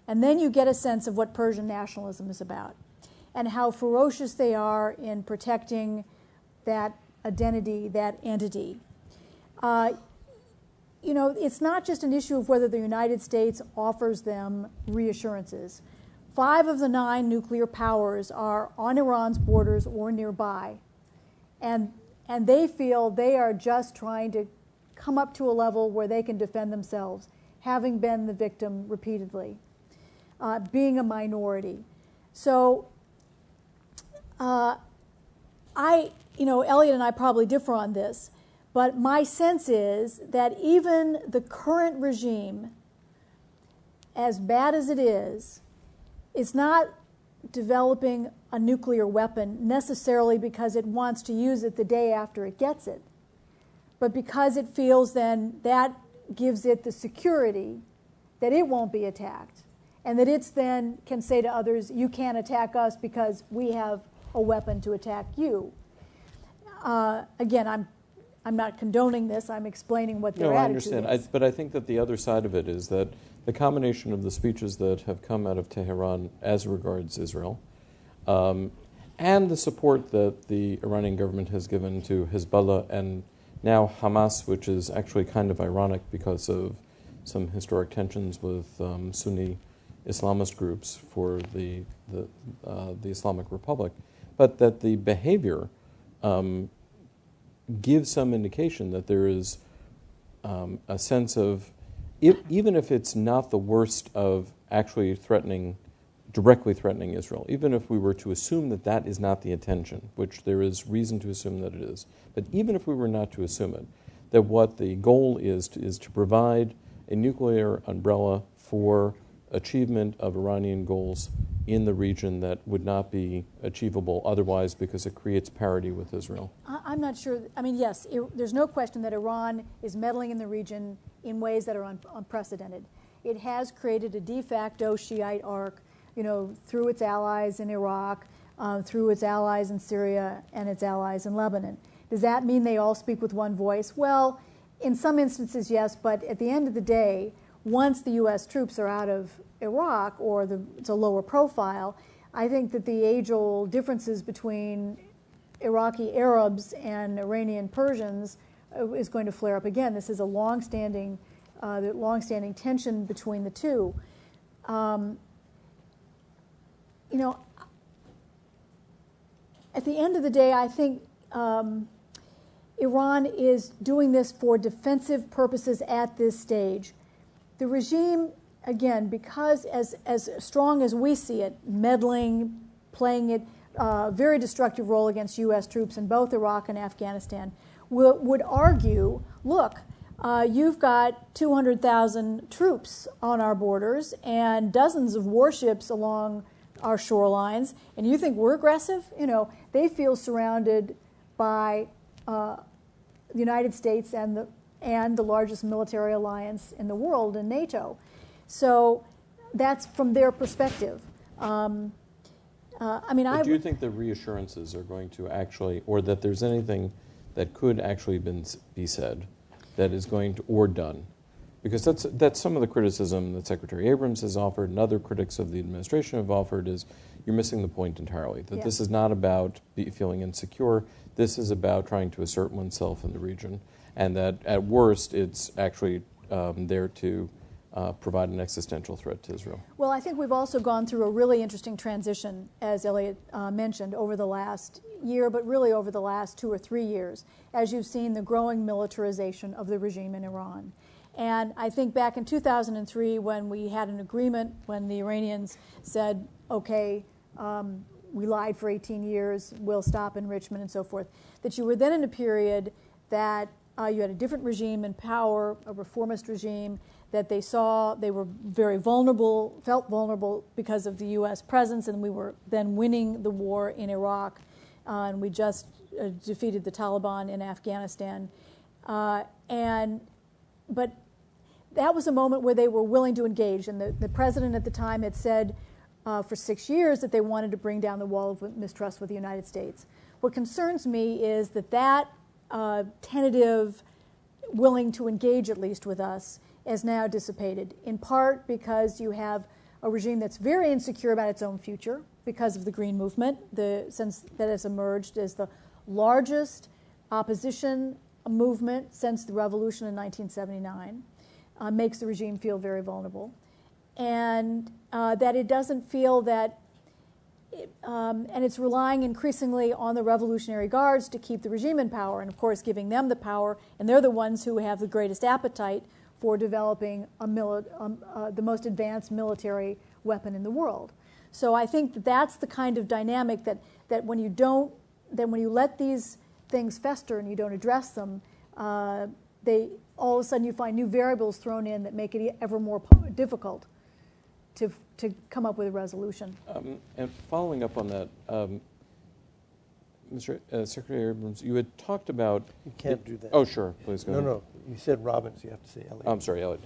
And then you get a sense of what Persian nationalism is about and how ferocious they are in protecting that identity, that entity. It's not just an issue of whether the United States offers them reassurances. 5 of the 9 nuclear powers are on Iran's borders or nearby. And they feel they are just trying to come up to a level where they can defend themselves, having been the victim repeatedly, being a minority. So Elliot and I probably differ on this, but my sense is that even the current regime, as bad as it is not developing a nuclear weapon necessarily because it wants to use it the day after it gets it, but because it feels then that gives it the security that it won't be attacked, and that it's then can say to others, you can't attack us because we have a weapon to attack you. Again, I'm not condoning this. I'm explaining what their attitude is. No, I understand. But I think that the other side of it is that the combination of the speeches that have come out of Tehran as regards Israel and the support that the Iranian government has given to Hezbollah and now Hamas, which is actually kind of ironic because of some historic tensions with Sunni Islamist groups for the Islamic Republic, but that the behavior gives some indication that there is a sense of, even if it's not the worst of actually directly threatening Israel, even if we were to assume that that is not the intention, which there is reason to assume that it is, but even if we were not to assume it, that what the goal is to provide a nuclear umbrella for achievement of Iranian goals in the region that would not be achievable otherwise because it creates parity with Israel? I'm not sure. I mean, yes, there's no question that Iran is meddling in the region in ways that are unprecedented. It has created a de facto Shiite arc, through its allies in Iraq, through its allies in Syria, and its allies in Lebanon. Does that mean they all speak with one voice? Well, in some instances, yes, but at the end of the day, once the U.S. troops are out of Iraq, or it's a lower profile, I think that the age-old differences between Iraqi Arabs and Iranian Persians is going to flare up again. This is a long-standing tension between the two. At the end of the day, I think Iran is doing this for defensive purposes at this stage. The regime, again, because as strong as we see it, meddling, playing it, very destructive role against U.S. troops in both Iraq and Afghanistan, would argue, look, you've got 200,000 troops on our borders and dozens of warships along our shorelines, and you think we're aggressive? They feel surrounded by the United States and the largest military alliance in the world, in NATO. So that's from their perspective. Do you think the reassurances are going to actually, or that there's anything that could actually be said that is going to, or done? Because that's some of the criticism that Secretary Abrams has offered and other critics of the administration have offered is you're missing the point entirely, that this is not about feeling insecure. This is about trying to assert oneself in the region, and that at worst it's actually there to provide an existential threat to Israel. Well, I think we've also gone through a really interesting transition, as Elliot mentioned, over the last year, but really over the last 2 or 3 years, as you've seen the growing militarization of the regime in Iran. And I think back in 2003, when we had an agreement, when the Iranians said, okay, we lied for 18 years, we'll stop enrichment and so forth, that you were then in a period that you had a different regime in power, a reformist regime, that they saw they were very vulnerable, felt vulnerable because of the U.S. presence, and we were then winning the war in Iraq, and we just defeated the Taliban in Afghanistan. But that was a moment where they were willing to engage, and the president at the time had said for 6 years that they wanted to bring down the wall of mistrust with the United States. What concerns me is that tentative, willing to engage at least with us, has now dissipated, in part because you have a regime that's very insecure about its own future because of the Green Movement, since that has emerged as the largest opposition movement since the revolution in 1979, makes the regime feel very vulnerable. And that it doesn't feel that, and it's relying increasingly on the Revolutionary Guards to keep the regime in power, and of course giving them the power, and they're the ones who have the greatest appetite for developing the most advanced military weapon in the world. So I think that that's the kind of dynamic that when you let these things fester and you don't address them, all of a sudden you find new variables thrown in that make it ever more difficult to come up with a resolution. And following up on that, Mr. Secretary Abrams, you had talked about... You can't do that. Oh, sure. Please go ahead. No. You said Robbins. You have to say Elliot. I'm sorry, Elliot.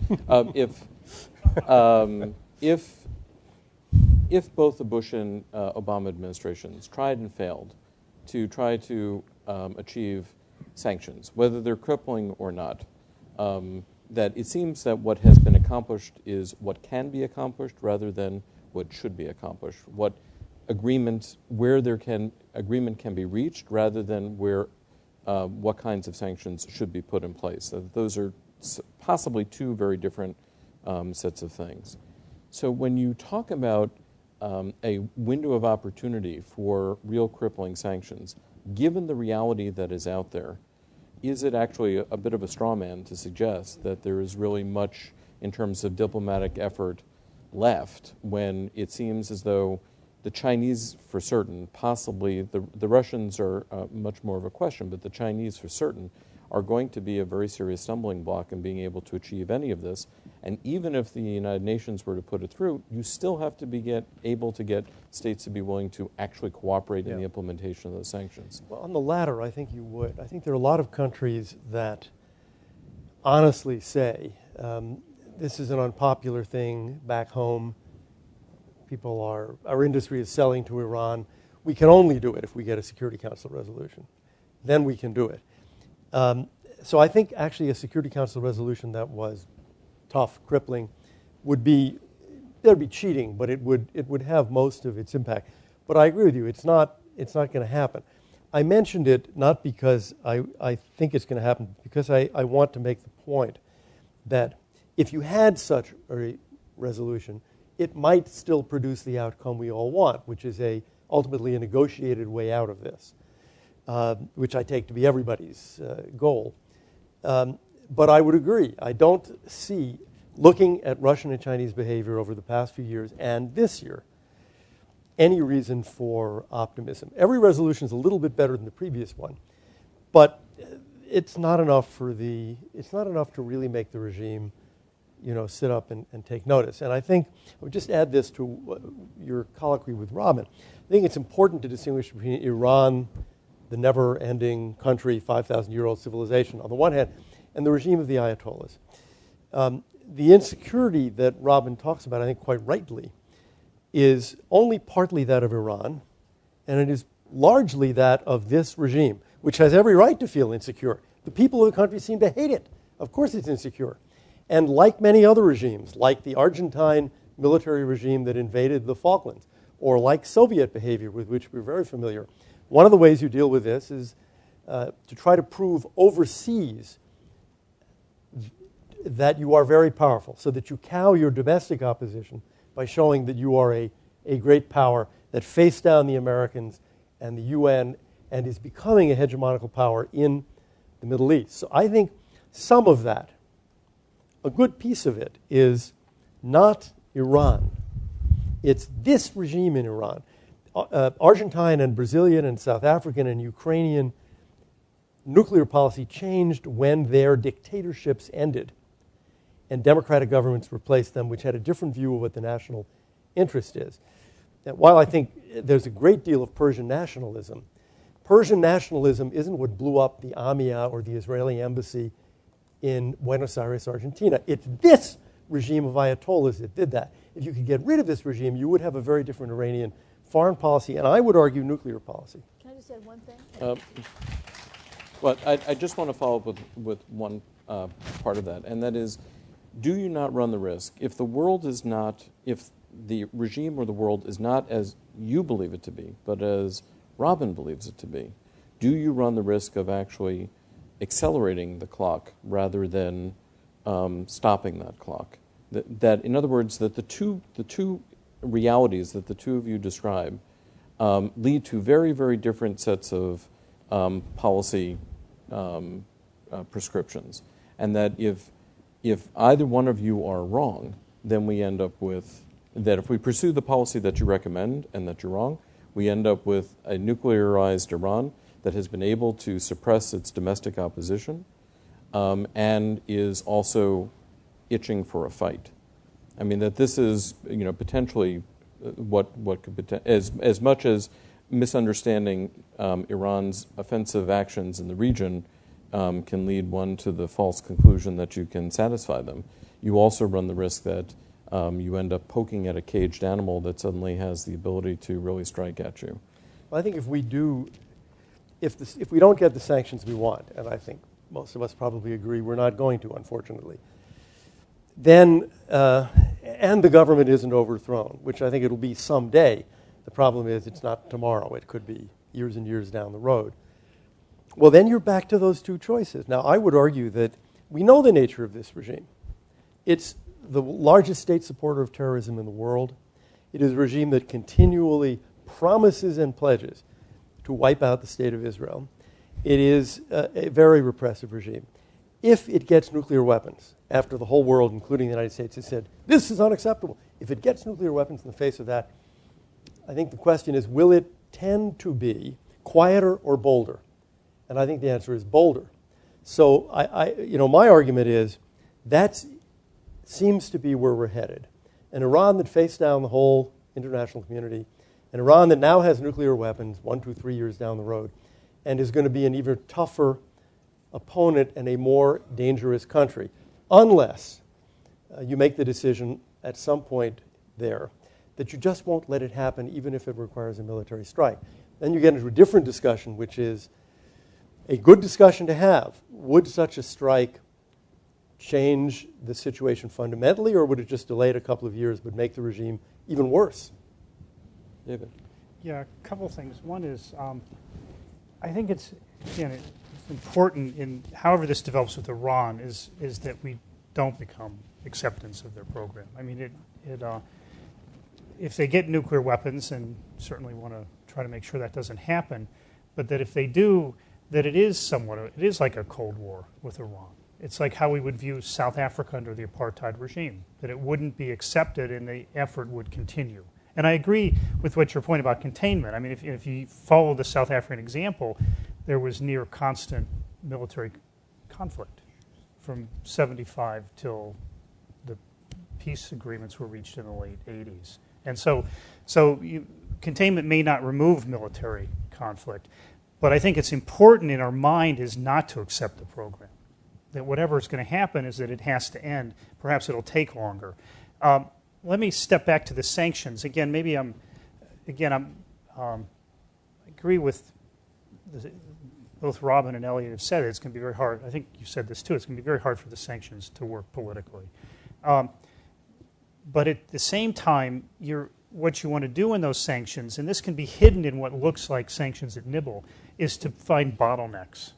If both the Bush and Obama administrations tried and failed to try to achieve sanctions, whether they're crippling or not, that it seems that what has been accomplished is what can be accomplished rather than what should be accomplished. What where agreement can be reached rather than where what kinds of sanctions should be put in place. So those are possibly two very different sets of things. So when you talk about a window of opportunity for real crippling sanctions, given the reality that is out there, is it actually a bit of a straw man to suggest that there is really much in terms of diplomatic effort left when it seems as though the Chinese for certain, possibly the Russians are much more of a question, but the Chinese for certain are going to be a very serious stumbling block in being able to achieve any of this. And even if the United Nations were to put it through, you still have to be able to get states to be willing to actually cooperate in the implementation of those sanctions. Well, on the latter, I think you would. I think there are a lot of countries that honestly say, this is an unpopular thing back home. Our industry is selling to Iran. We can only do it if we get a Security Council resolution. Then we can do it. So I think actually a Security Council resolution that was tough, crippling, there'd be cheating, but it would have most of its impact. But I agree with you, it's not going to happen. I mentioned it not because I think it's going to happen, because I want to make the point that if you had such a resolution, it might still produce the outcome we all want, which is ultimately a negotiated way out of this, which I take to be everybody's goal. But I would agree. I don't see, looking at Russian and Chinese behavior over the past few years and this year, any reason for optimism. Every resolution is a little bit better than the previous one, but it's not enough to really make the regime, sit up and take notice. And I think I would just add this to your colloquy with Robin. I think it's important to distinguish between Iran, the never-ending country, 5,000-year-old civilization, on the one hand, and the regime of the Ayatollahs. The insecurity that Robin talks about, I think quite rightly, is only partly that of Iran, and it is largely that of this regime, which has every right to feel insecure. The people of the country seem to hate it. Of course it's insecure. And like many other regimes, like the Argentine military regime that invaded the Falklands, or like Soviet behavior with which we're very familiar, one of the ways you deal with this is to try to prove overseas that you are very powerful, so that you cow your domestic opposition by showing that you are a great power that faced down the Americans and the UN and is becoming a hegemonical power in the Middle East. So I think some of that, a good piece of it, is not Iran. It's this regime in Iran. Argentine and Brazilian and South African and Ukrainian nuclear policy changed when their dictatorships ended and democratic governments replaced them, which had a different view of what the national interest is. And while I think there's a great deal of Persian nationalism isn't what blew up the AMIA or the Israeli embassy in Buenos Aires, Argentina. It's this regime of Ayatollahs that did that. If you could get rid of this regime, you would have a very different Iranian foreign policy, and I would argue nuclear policy. Can I just add one thing? Well, I just want to follow up with one part of that, and that is, do you not run the risk, if the world is not, if the regime or the world is not as you believe it to be, but as Robin believes it to be, do you run the risk of actually accelerating the clock rather than stopping that clock? That, in other words, that the two realities that the two of you describe lead to very, very different sets of policy prescriptions, and that if either one of you are wrong, then we end up with that. If we pursue the policy that you recommend and that you're wrong, we end up with a nuclearized Iran that has been able to suppress its domestic opposition and is also itching for a fight. I mean, that this is, potentially what could as much as misunderstanding Iran's offensive actions in the region can lead one to the false conclusion that you can satisfy them. You also run the risk that you end up poking at a caged animal that suddenly has the ability to really strike at you. Well, I think if we don't get the sanctions we want, and I think most of us probably agree we're not going to, unfortunately, then, and the government isn't overthrown, which I think it'll be someday. The problem is it's not tomorrow. It could be years and years down the road. Well, then you're back to those two choices. Now, I would argue that we know the nature of this regime. It's the largest state supporter of terrorism in the world. It is a regime that continually promises and pledges to wipe out the state of Israel. It is a very repressive regime. If it gets nuclear weapons, after the whole world, including the United States, has said, this is unacceptable. If it gets nuclear weapons in the face of that, I think the question is, will it tend to be quieter or bolder? And I think the answer is bolder. So my argument is that seems to be where we're headed. An Iran that faced down the whole international community, an Iran that now has nuclear weapons 1, 2, 3 years down the road, and is going to be an even tougher opponent and a more dangerous country, unless you make the decision at some point there that you just won't let it happen even if it requires a military strike. Then you get into a different discussion, which is a good discussion to have. Would such a strike change the situation fundamentally, or would it just delay it a couple of years but make the regime even worse? David? Yeah, a couple of things. One is, I think it's important in however this develops with Iran is that we don't become acceptance of their program. I mean, if they get nuclear weapons, and certainly want to try to make sure that doesn't happen, but that if they do, that it is like a Cold War with Iran. It's like how we would view South Africa under the apartheid regime, that it wouldn't be accepted and the effort would continue. And I agree with what your point about containment. I mean, if you follow the South African example, there was near constant military conflict from 75 till the peace agreements were reached in the late 80s. And so containment may not remove military conflict, but I think it's important in our mind is not to accept the program. That whatever is going to happen is that it has to end. Perhaps it'll take longer. Let me step back to the sanctions. Again, I agree with both Robin and Elliot have said it. It's going to be very hard. I think you said this too. It's going to be very hard for the sanctions to work politically. But at the same time, what you want to do in those sanctions, and this can be hidden in what looks like sanctions at nibble, is to find bottlenecks,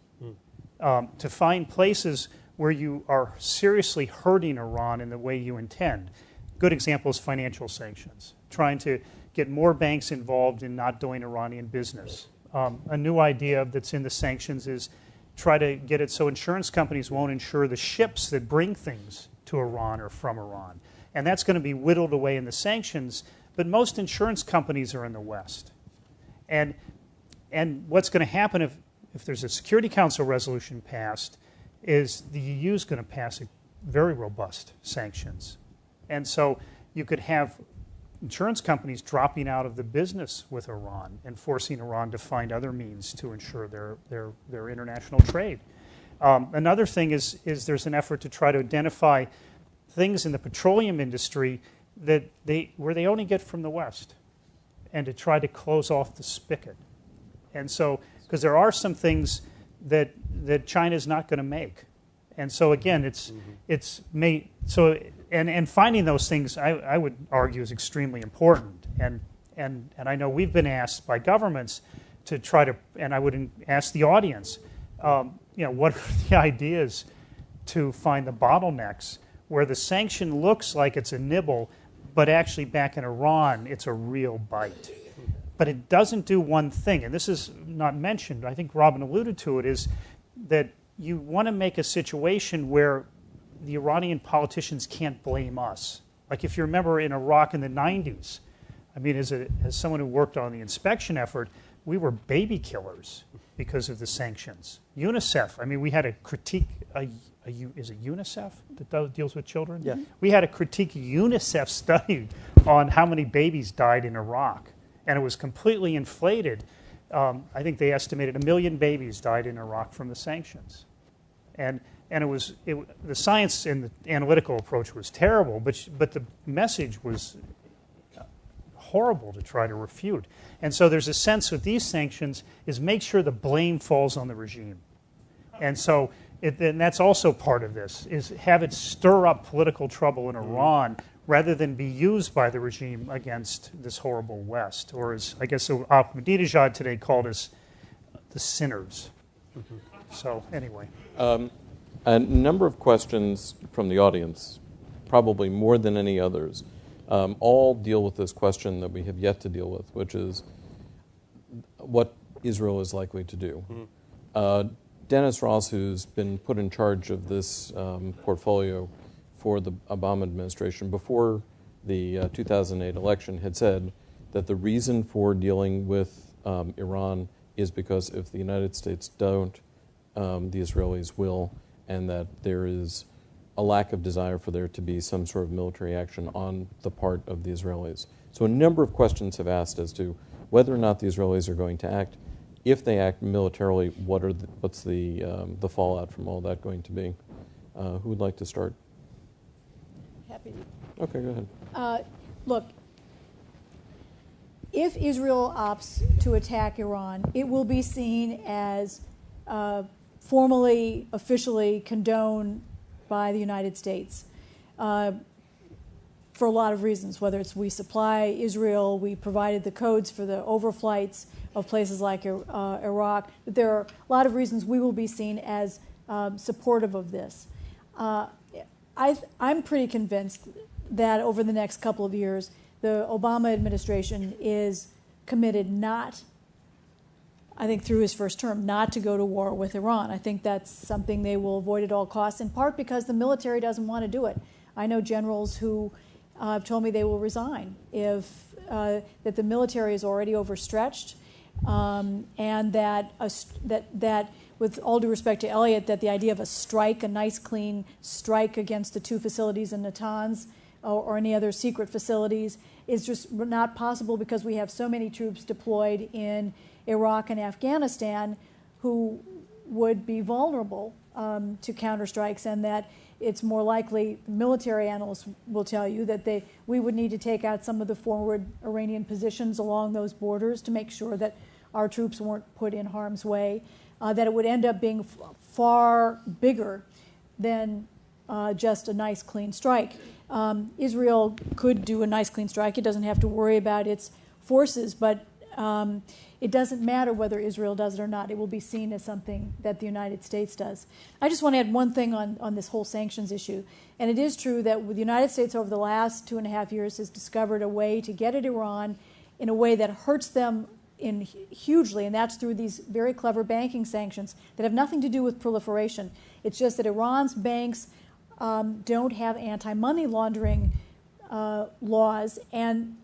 to find places where you are seriously hurting Iran in the way you intend. Good example is financial sanctions, trying to get more banks involved in not doing Iranian business. A new idea that's in the sanctions is try to get it so insurance companies won't insure the ships that bring things to Iran or from Iran. And that's going to be whittled away in the sanctions, but most insurance companies are in the West. And what's going to happen if there's a Security Council resolution passed is the EU is going to pass very robust sanctions. And so you could have insurance companies dropping out of the business with Iran and forcing Iran to find other means to ensure their international trade. Another thing is there's an effort to try to identify things in the petroleum industry where they only get from the West, and to try to close off the spigot. And so, because there are some things that China is not going to make. And so again, and finding those things, I would argue, is extremely important. And I know we've been asked by governments to try to, and I would ask the audience, what are the ideas to find the bottlenecks where the sanction looks like it's a nibble, but actually back in Iran, it's a real bite. But it doesn't do one thing, and this is not mentioned, I think Robin alluded to it, is that you want to make a situation where the Iranian politicians can't blame us. Like if you remember in Iraq in the 90s, I mean, as someone who worked on the inspection effort, we were baby killers because of the sanctions. UNICEF, I mean, we had a critique, is it UNICEF that deals with children? Yeah. We had a critique UNICEF study on how many babies died in Iraq, and it was completely inflated. I think they estimated 1 million babies died in Iraq from the sanctions. And the science and the analytical approach was terrible, but the message was horrible to try to refute. And so there's a sense with these sanctions is make sure the blame falls on the regime. And so and that's also part of this, is have it stir up political trouble in Iran rather than be used by the regime against this horrible West. Or as I guess Ahmadinejad today called us the sinners. So anyway. A number of questions from the audience, probably more than any others, all deal with this question that we have yet to deal with, which is what Israel is likely to do. Dennis Ross, who's been put in charge of this portfolio for the Obama administration before the 2008 election, had said that the reason for dealing with Iran is because if the United States don't, the Israelis will, and that there is a lack of desire for there to be some sort of military action on the part of the Israelis. So a number of questions have asked as to whether or not the Israelis are going to act. If they act militarily, what's the fallout from all that going to be? Who would like to start? Happy to. Okay, go ahead. Look, if Israel opts to attack Iran, it will be seen as formally, officially condoned by the United States for a lot of reasons, whether it's we supply Israel, we provided the codes for the overflights of places like Iraq. But there are a lot of reasons we will be seen as supportive of this. I'm pretty convinced that over the next couple of years, the Obama administration is committed not, I think through his first term, not to go to war with Iran. I think that's something they will avoid at all costs, in part because the military doesn't want to do it. I know generals who have told me they will resign if that the military is already overstretched, and that with all due respect to Elliot, that the idea of a strike, a nice clean strike against the 2 facilities in Natanz or any other secret facilities is just not possible because we have so many troops deployed in Iraq and Afghanistan who would be vulnerable to counterstrikes, and that it's more likely, military analysts will tell you, that we would need to take out some of the forward Iranian positions along those borders to make sure that our troops weren't put in harm's way, that it would end up being far bigger than just a nice clean strike. Israel could do a nice clean strike. It doesn't have to worry about its forces, but it doesn't matter whether Israel does it or not. It will be seen as something that the United States does. I just want to add one thing on this whole sanctions issue. And it is true that the United States over the last 2.5 years has discovered a way to get at Iran in a way that hurts them hugely, and that's through these very clever banking sanctions that have nothing to do with proliferation. It's just that Iran's banks don't have anti-money laundering laws, and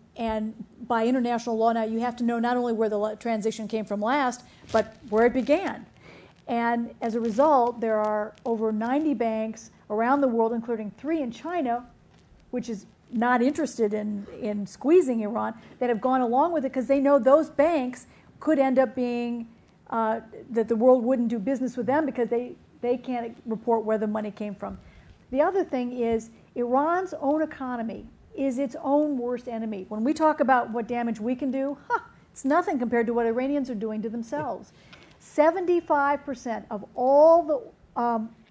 by international law now you have to know not only where the transaction came from last, but where it began. And as a result, there are over 90 banks around the world, including 3 in China, which is not interested in squeezing Iran, that have gone along with it because they know those banks could end up being, that the world wouldn't do business with them because they can't report where the money came from. The other thing is Iran's own economy is its own worst enemy. When we talk about what damage we can do, it's nothing compared to what Iranians are doing to themselves. 75% of all the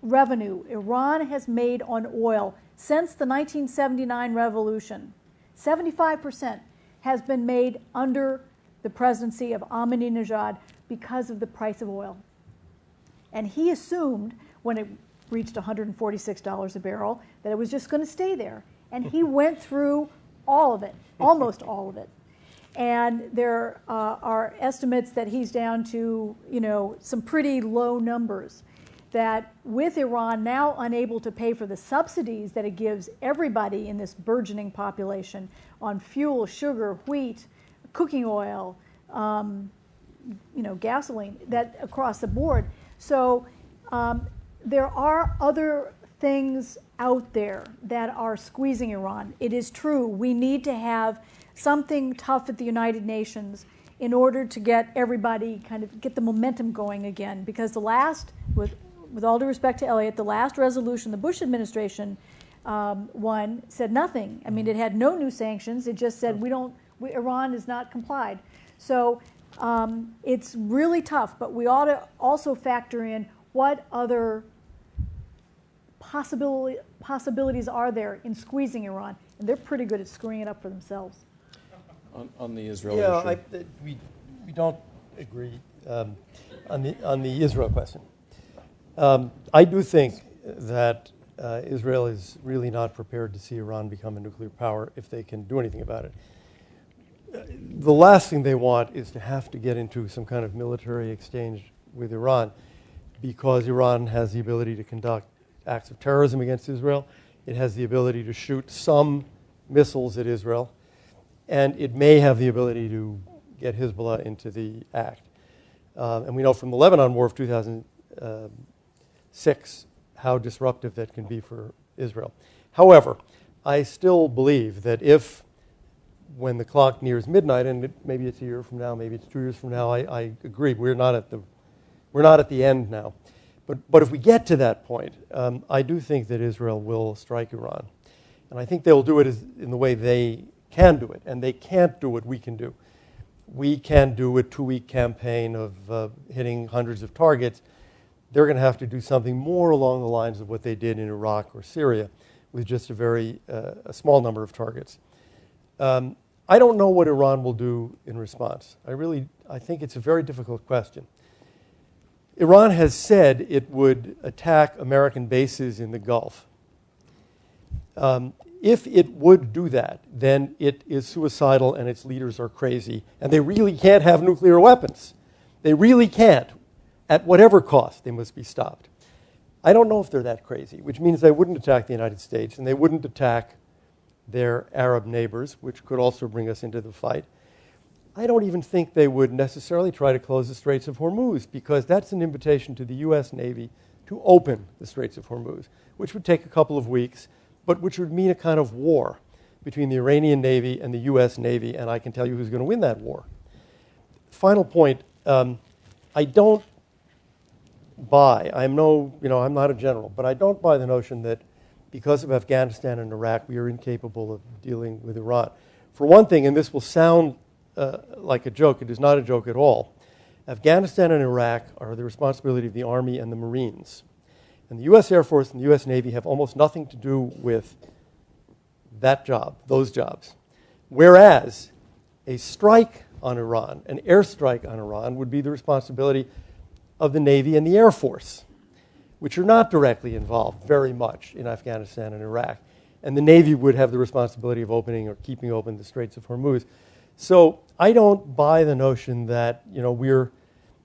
revenue Iran has made on oil since the 1979 revolution, 75% has been made under the presidency of Ahmadinejad because of the price of oil. And he assumed when it reached $146 a barrel that it was just going to stay there. And he went through all of it, almost all of it. And there are estimates that he's down to, some pretty low numbers. That with Iran now unable to pay for the subsidies that it gives everybody in this burgeoning population on fuel, sugar, wheat, cooking oil, gasoline, that across the board. So there are other things out there that are squeezing Iran. It is true, we need to have something tough at the United Nations in order to get everybody get the momentum going again. Because the last, with all due respect to Elliot, the last resolution the Bush administration won said nothing. I mean, it had no new sanctions. It just said Iran has not complied. So it's really tough, but we ought to also factor in what other possibilities are there in squeezing Iran, and they're pretty good at screwing it up for themselves. On the Israel issue. We don't agree on the Israel question. I do think that Israel is really not prepared to see Iran become a nuclear power if they can do anything about it. The last thing they want is to have to get into some kind of military exchange with Iran, because Iran has the ability to conduct acts of terrorism against Israel. It has the ability to shoot some missiles at Israel, and it may have the ability to get Hezbollah into the act. And we know from the Lebanon War of 2006 how disruptive that can be for Israel. However, I still believe that if, when the clock nears midnight, and maybe it's a year from now, maybe it's 2 years from now, I agree, we're not at the end now. But if we get to that point, I do think that Israel will strike Iran. And I think they will do it in the way they can do it, and they can't do what we can do. We can do a 2-week campaign of hitting hundreds of targets. They're going to have to do something more along the lines of what they did in Iraq or Syria, with just a small number of targets. I don't know what Iran will do in response. I think it's a very difficult question. Iran has said it would attack American bases in the Gulf. If it would do that, then it is suicidal and its leaders are crazy, and they really can't have nuclear weapons. They really can't. At whatever cost, they must be stopped. I don't know if they're that crazy, which means they wouldn't attack the United States, and they wouldn't attack their Arab neighbors, which could also bring us into the fight. I don't even think they would necessarily try to close the Straits of Hormuz, because that's an invitation to the U.S. Navy to open the Straits of Hormuz, which would take a couple of weeks, but which would mean a kind of war between the Iranian Navy and the U.S. Navy, and I can tell you who's going to win that war. Final point, I don't buy, I'm not a general, but I don't buy the notion that because of Afghanistan and Iraq, we are incapable of dealing with Iran. For one thing, and this will sound like a joke, it is not a joke at all, Afghanistan and Iraq are the responsibility of the Army and the Marines. And the U.S. Air Force and the U.S. Navy have almost nothing to do with that job, those jobs. Whereas a strike on Iran, an airstrike on Iran, would be the responsibility of the Navy and the Air Force, which are not directly involved very much in Afghanistan and Iraq. And the Navy would have the responsibility of opening or keeping open the Straits of Hormuz. So I don't buy the notion that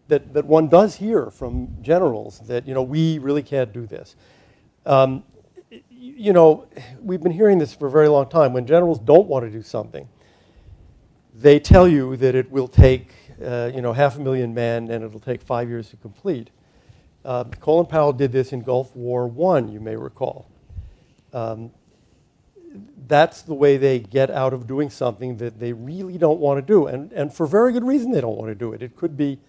that one does hear from generals that we really can't do this. We've been hearing this for a very long time. When generals don't want to do something, they tell you that it will take 500,000 men and it'll take 5 years to complete. Colin Powell did this in Gulf War I, you may recall. That's the way they get out of doing something that they really don't want to do, and for very good reason they don't want to do it. It could be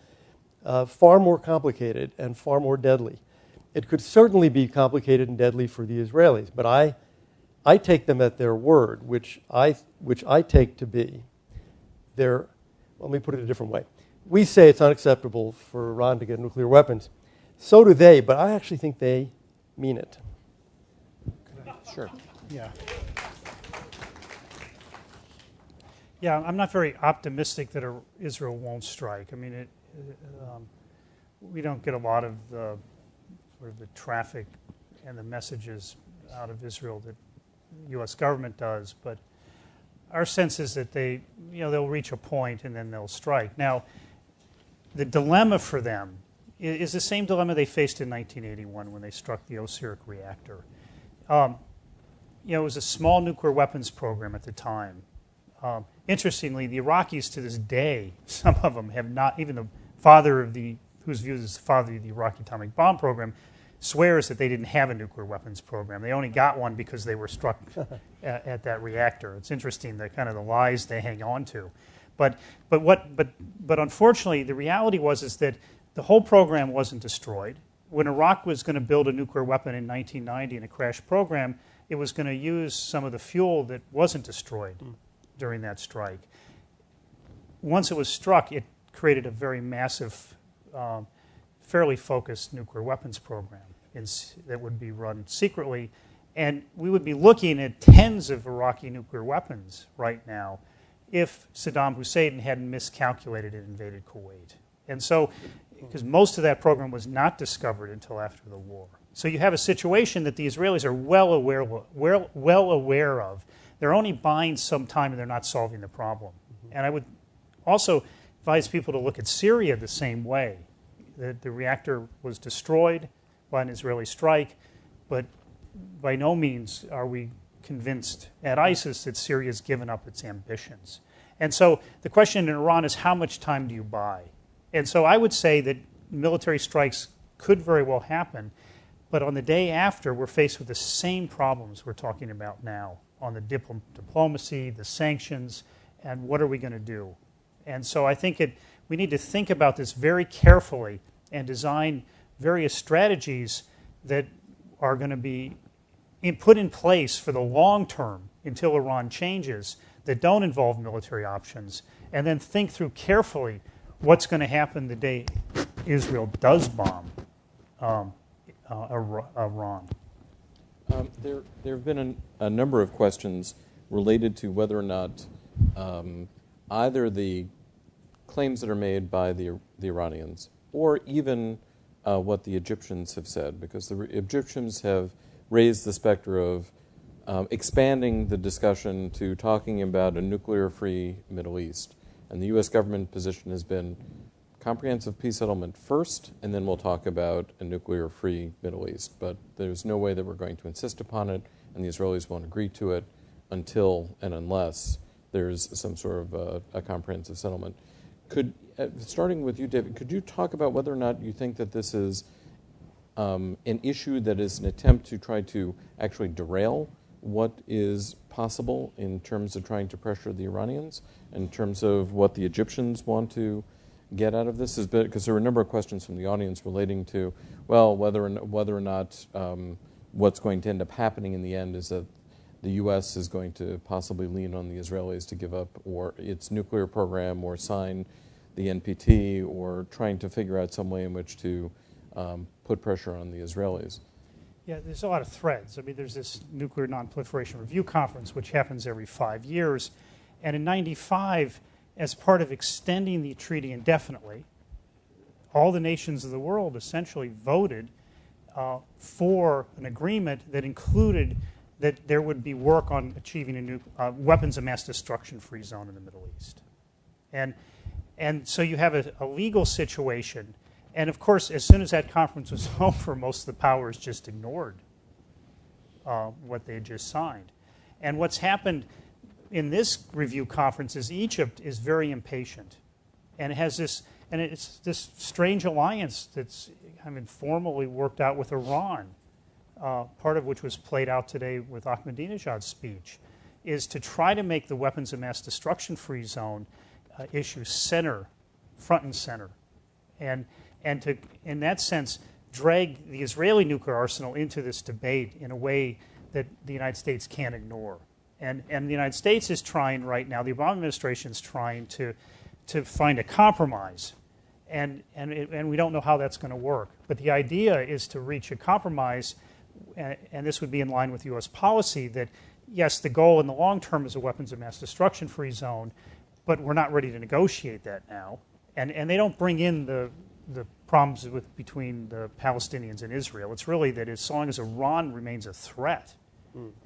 far more complicated and far more deadly. It could certainly be complicated and deadly for the Israelis, but I take them at their word, which I take to be let me put it a different way. we say it's unacceptable for Iran to get nuclear weapons. So do they, but I actually think they mean it. Sure. Yeah. Yeah, I'm not very optimistic that Israel won't strike. I mean, we don't get a lot of the sort of the traffic and the messages out of Israel that the U.S. government does, but our sense is that they'll reach a point and then they'll strike. Now, the dilemma for them is the same dilemma they faced in 1981 when they struck the Osirik reactor. It was a small nuclear weapons program at the time. Interestingly, the Iraqis to this day, some of them have not, even the father of who's viewed as the father of the Iraqi atomic bomb program, swears that they didn't have a nuclear weapons program. They only got one because they were struck at that reactor. It's interesting the kind of the lies they hang on to. But unfortunately, the reality is that the whole program wasn't destroyed. When Iraq was going to build a nuclear weapon in 1990 in a crash program, it was going to use some of the fuel that wasn't destroyed during that strike. Once it was struck, it created a very massive, fairly focused nuclear weapons program that would be run secretly. And we would be looking at tens of Iraqi nuclear weapons right now if Saddam Hussein hadn't miscalculated and invaded Kuwait. And so, because most of that program was not discovered until after the war. So you have a situation that the Israelis are well aware of. They're only buying some time and they're not solving the problem. And I would also advise people to look at Syria the same way. The reactor was destroyed by an Israeli strike, but by no means are we convinced at ISIS that Syria has given up its ambitions. And so the question in Iran is, how much time do you buy? And so I would say that military strikes could very well happen, but on the day after, we're faced with the same problems we're talking about now on the diplomacy, the sanctions, and what are we going to do? And so I think we need to think about this very carefully and design various strategies that are going to be put in place for the long term until Iran changes that don't involve military options, and then think through carefully what's going to happen the day Israel does bomb Iran. There have been a number of questions related to whether or not either the claims that are made by the Iranians or even what the Egyptians have said, because the Egyptians have raised the specter of expanding the discussion to talking about a nuclear-free Middle East. And the U.S. government position has been comprehensive peace settlement first, and then we'll talk about a nuclear-free Middle East. But there's no way that we're going to insist upon it, and the Israelis won't agree to it until and unless there's some sort of a comprehensive settlement. Starting with you, David, could you talk about whether or not you think that this is an issue that is an attempt to try to actually derail what is possible in terms of trying to pressure the Iranians, in terms of what the Egyptians want to get out of this? Because there were a number of questions from the audience relating to, well, whether or not what's going to end up happening in the end is that the U.S. is going to possibly lean on the Israelis to give up or its nuclear program or sign the NPT, or trying to figure out some way in which to put pressure on the Israelis. Yeah, there's a lot of threads. I mean, there's this Nuclear Non-Proliferation Review Conference, which happens every 5 years. And in 1995, as part of extending the treaty indefinitely, all the nations of the world essentially voted for an agreement that included that there would be work on achieving a weapons of mass destruction-free zone in the Middle East. And so you have a legal situation. And of course, as soon as that conference was over, most of the powers just ignored what they had just signed. And what's happened in this review conference is Egypt is very impatient, and it's this strange alliance that's kind of informally worked out with Iran, part of which was played out today with Ahmadinejad's speech, is to try to make the weapons of mass destruction-free zone issue front and center, and to, in that sense, drag the Israeli nuclear arsenal into this debate in a way that the United States can't ignore. And the United States is trying right now, the Obama administration is trying to to find a compromise. And we don't know how that's going to work. But the idea is to reach a compromise, and this would be in line with U.S. policy, that, yes, the goal in the long term is a weapons of mass destruction-free zone, but we're not ready to negotiate that now. And they don't bring in the problems between the Palestinians and Israel. It's really that as long as Iran remains a threat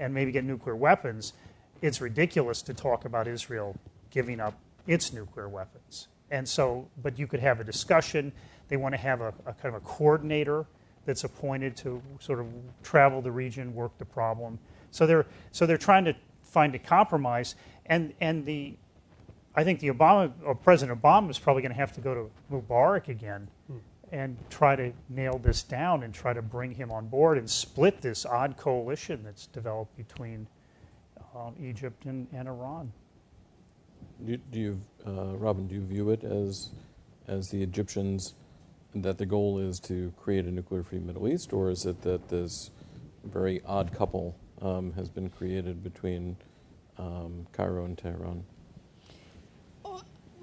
and maybe get nuclear weapons, it's ridiculous to talk about Israel giving up its nuclear weapons. And so, but you could have a discussion. They want to have a kind of a coordinator that's appointed to sort of travel the region, work the problem. So they're trying to find a compromise. And I think President Obama is probably going to have to go to Mubarak again and try to nail this down and try to bring him on board and split this odd coalition that's developed between Egypt and Iran. Robin, do you view it as the Egyptians, that the goal is to create a nuclear-free Middle East, or is it that this very odd couple has been created between Cairo and Tehran?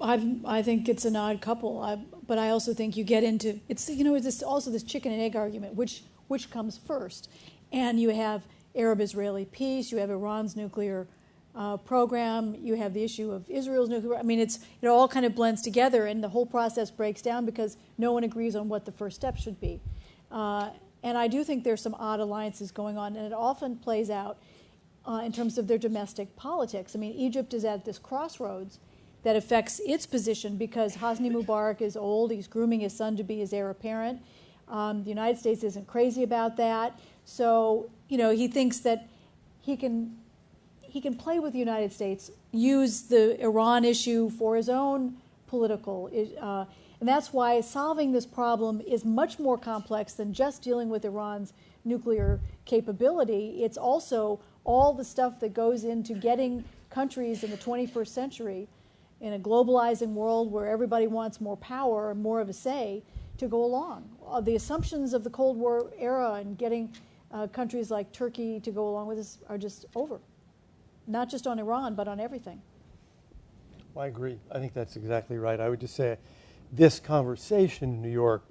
I think it's an odd couple, but I also think you get into it's also this chicken and egg argument, which comes first, and you have Arab-Israeli peace, you have Iran's nuclear program, you have the issue of Israel's nuclear. I mean, it all kind of blends together, and the whole process breaks down because no one agrees on what the first step should be. And I do think there's some odd alliances going on, and it often plays out in terms of their domestic politics. I mean, Egypt is at this crossroads that affects its position because Hosni Mubarak is old. He's grooming his son to be his heir apparent. The United States isn't crazy about that. So, he thinks that he can play with the United States, use the Iran issue for his own political, and that's why solving this problem is much more complex than just dealing with Iran's nuclear capability. It's also all the stuff that goes into getting countries in the 21st century, in a globalizing world where everybody wants more power and more of a say, to go along. The assumptions of the Cold War era and getting countries like Turkey to go along with this are just over. Not just on Iran, but on everything. I agree. I think that's exactly right. I would just say this conversation in New York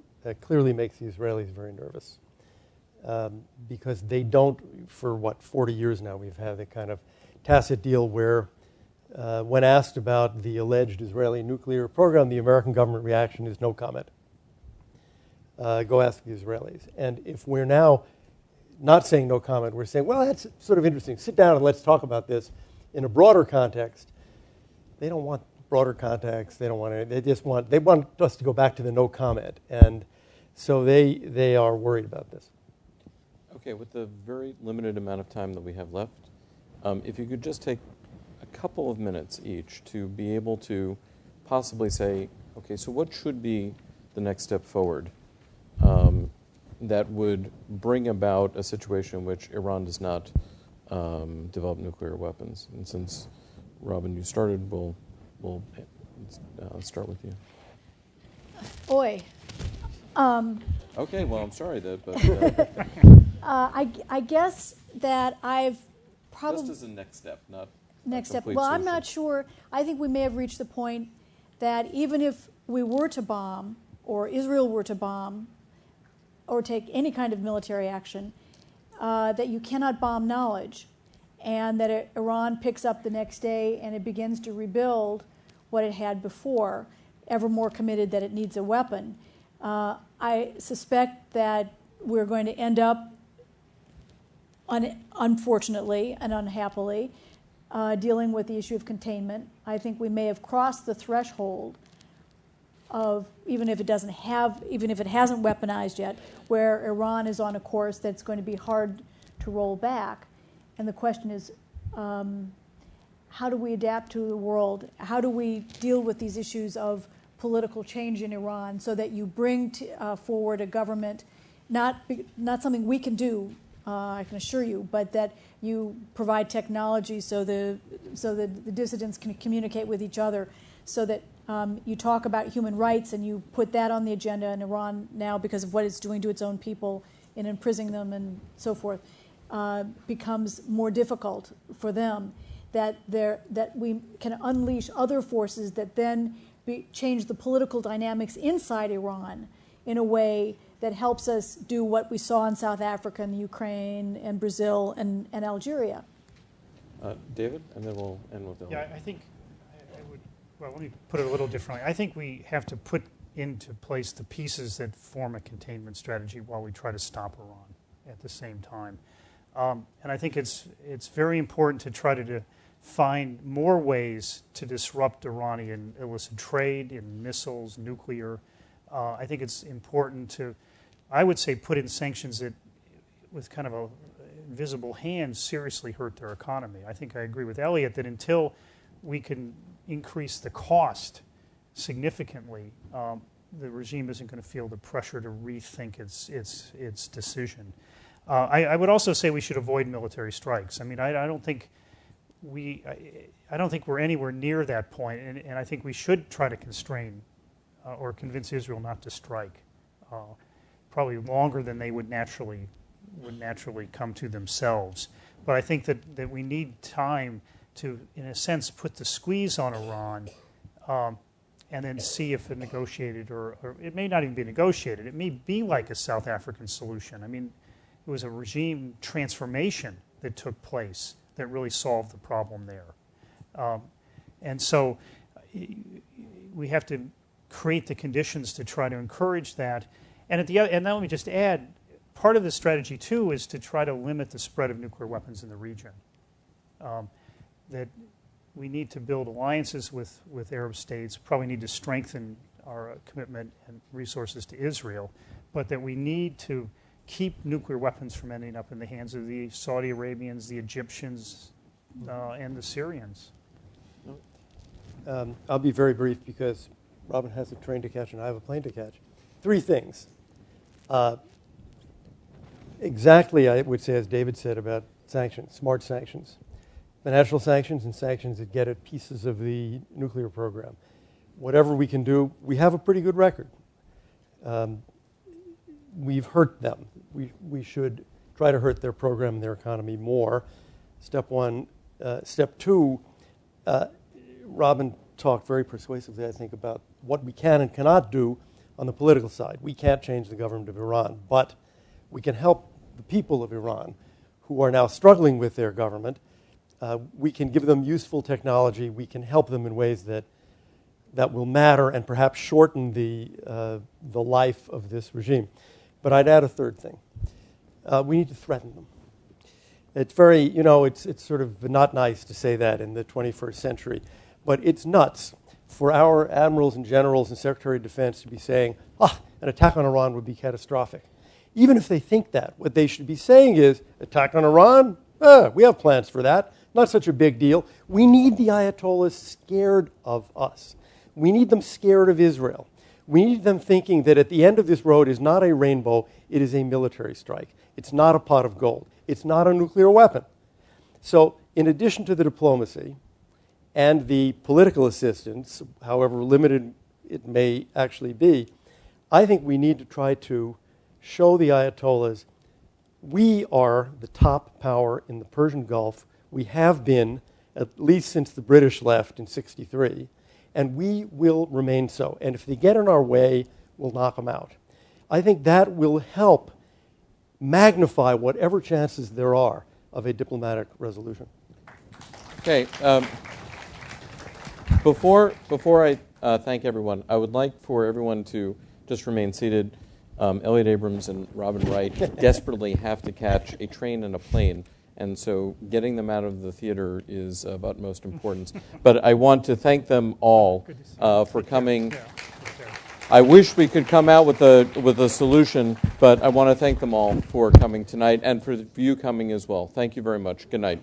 clearly makes the Israelis very nervous because they don't, for 40 years now, we've had a kind of tacit deal where when asked about the alleged Israeli nuclear program, the American government reaction is no comment. Go ask the Israelis. And if we're now not saying no comment, we're saying, well, that's sort of interesting. Sit down and let's talk about this in a broader context. They don't want broader context. They don't want it. They want us to go back to the no comment. And so they are worried about this. Okay, with the very limited amount of time that we have left, if you could just take a couple of minutes each to be able to possibly say, okay, so what should be the next step forward that would bring about a situation in which Iran does not develop nuclear weapons? And since, Robin, you started, we'll start with you. Oi. Okay, well, I'm sorry but I guess that I've probably... Just as a next step, not Next step. complete Well, solution. I'm not sure. I think we may have reached the point that even if we were to bomb, or Israel were to bomb, or take any kind of military action, that you cannot bomb knowledge, and that Iran picks up the next day and it begins to rebuild what it had before, ever more committed that it needs a weapon. I suspect that we're going to end up, unfortunately and unhappily, dealing with the issue of containment. I think we may have crossed the threshold of, even if it hasn't weaponized yet, where Iran is on a course that's going to be hard to roll back. And the question is, how do we adapt to the world? How do we deal with these issues of political change in Iran so that you bring forward a government, not something we can do, I can assure you, but that you provide technology so the dissidents can communicate with each other, so that you talk about human rights and you put that on the agenda in Iran now because of what it's doing to its own people in imprisoning them and so forth, becomes more difficult for them, that we can unleash other forces that then change the political dynamics inside Iran in a way that helps us do what we saw in South Africa and the Ukraine and Brazil and Algeria. David, and then we'll end with Elliot. Yeah, I think I would, well, let me put it a little differently. I think we have to put into place the pieces that form a containment strategy while we try to stop Iran at the same time. And I think it's very important to try to find more ways to disrupt Iranian illicit trade in missiles, nuclear. I think it's important to, I would say, put in sanctions that, with kind of a invisible hand, seriously hurt their economy. I think I agree with Elliot that until we can increase the cost significantly, the regime isn't going to feel the pressure to rethink its decision. I would also say we should avoid military strikes. I mean, I don't think we're anywhere near that point, and I think we should try to constrain or convince Israel not to strike, probably longer than they would naturally come to themselves. But I think that we need time to, in a sense, put the squeeze on Iran, and then see if a negotiated, or it may not even be negotiated, it may be like a South African solution. I mean, it was a regime transformation that took place that really solved the problem there. And so we have to create the conditions to try to encourage that. And now let me just add, part of the strategy, too, is to try to limit the spread of nuclear weapons in the region. That we need to build alliances with Arab states, probably need to strengthen our commitment and resources to Israel, but that we need to keep nuclear weapons from ending up in the hands of the Saudi Arabians, the Egyptians, and the Syrians. I'll be very brief because Robin has a train to catch and I have a plane to catch. 3 things. Exactly, I would say, as David said about sanctions, smart sanctions. Financial sanctions and sanctions that get at pieces of the nuclear program. Whatever we can do, we have a pretty good record. We've hurt them. We should try to hurt their program and their economy more. Step 1. Step 2, Robin talked very persuasively, I think, about what we can and cannot do on the political side. We can't change the government of Iran, but we can help the people of Iran who are now struggling with their government. We can give them useful technology. We can help them in ways that will matter and perhaps shorten the life of this regime. But I'd add a third thing. We need to threaten them. It's very, it's sort of not nice to say that in the 21st century, but it's nuts for our admirals and generals and Secretary of Defense to be saying, an attack on Iran would be catastrophic. Even if they think that, what they should be saying is, attack on Iran? We have plans for that. Not such a big deal. We need the Ayatollahs scared of us. We need them scared of Israel. We need them thinking that at the end of this road is not a rainbow, it is a military strike. It's not a pot of gold. It's not a nuclear weapon. So in addition to the diplomacy and the political assistance, however limited it may actually be, I think we need to try to show the Ayatollahs we are the top power in the Persian Gulf. We have been, at least since the British left in '63, and we will remain so. And if they get in our way, we'll knock them out. I think that will help magnify whatever chances there are of a diplomatic resolution. Okay. Before I thank everyone, I would like for everyone to just remain seated. Elliot Abrams and Robin Wright desperately have to catch a train and a plane, and so getting them out of the theater is of utmost importance. But I want to thank them all for coming. I wish we could come out with a solution, but I want to thank them all for coming tonight and for you coming as well. Thank you very much. Good night.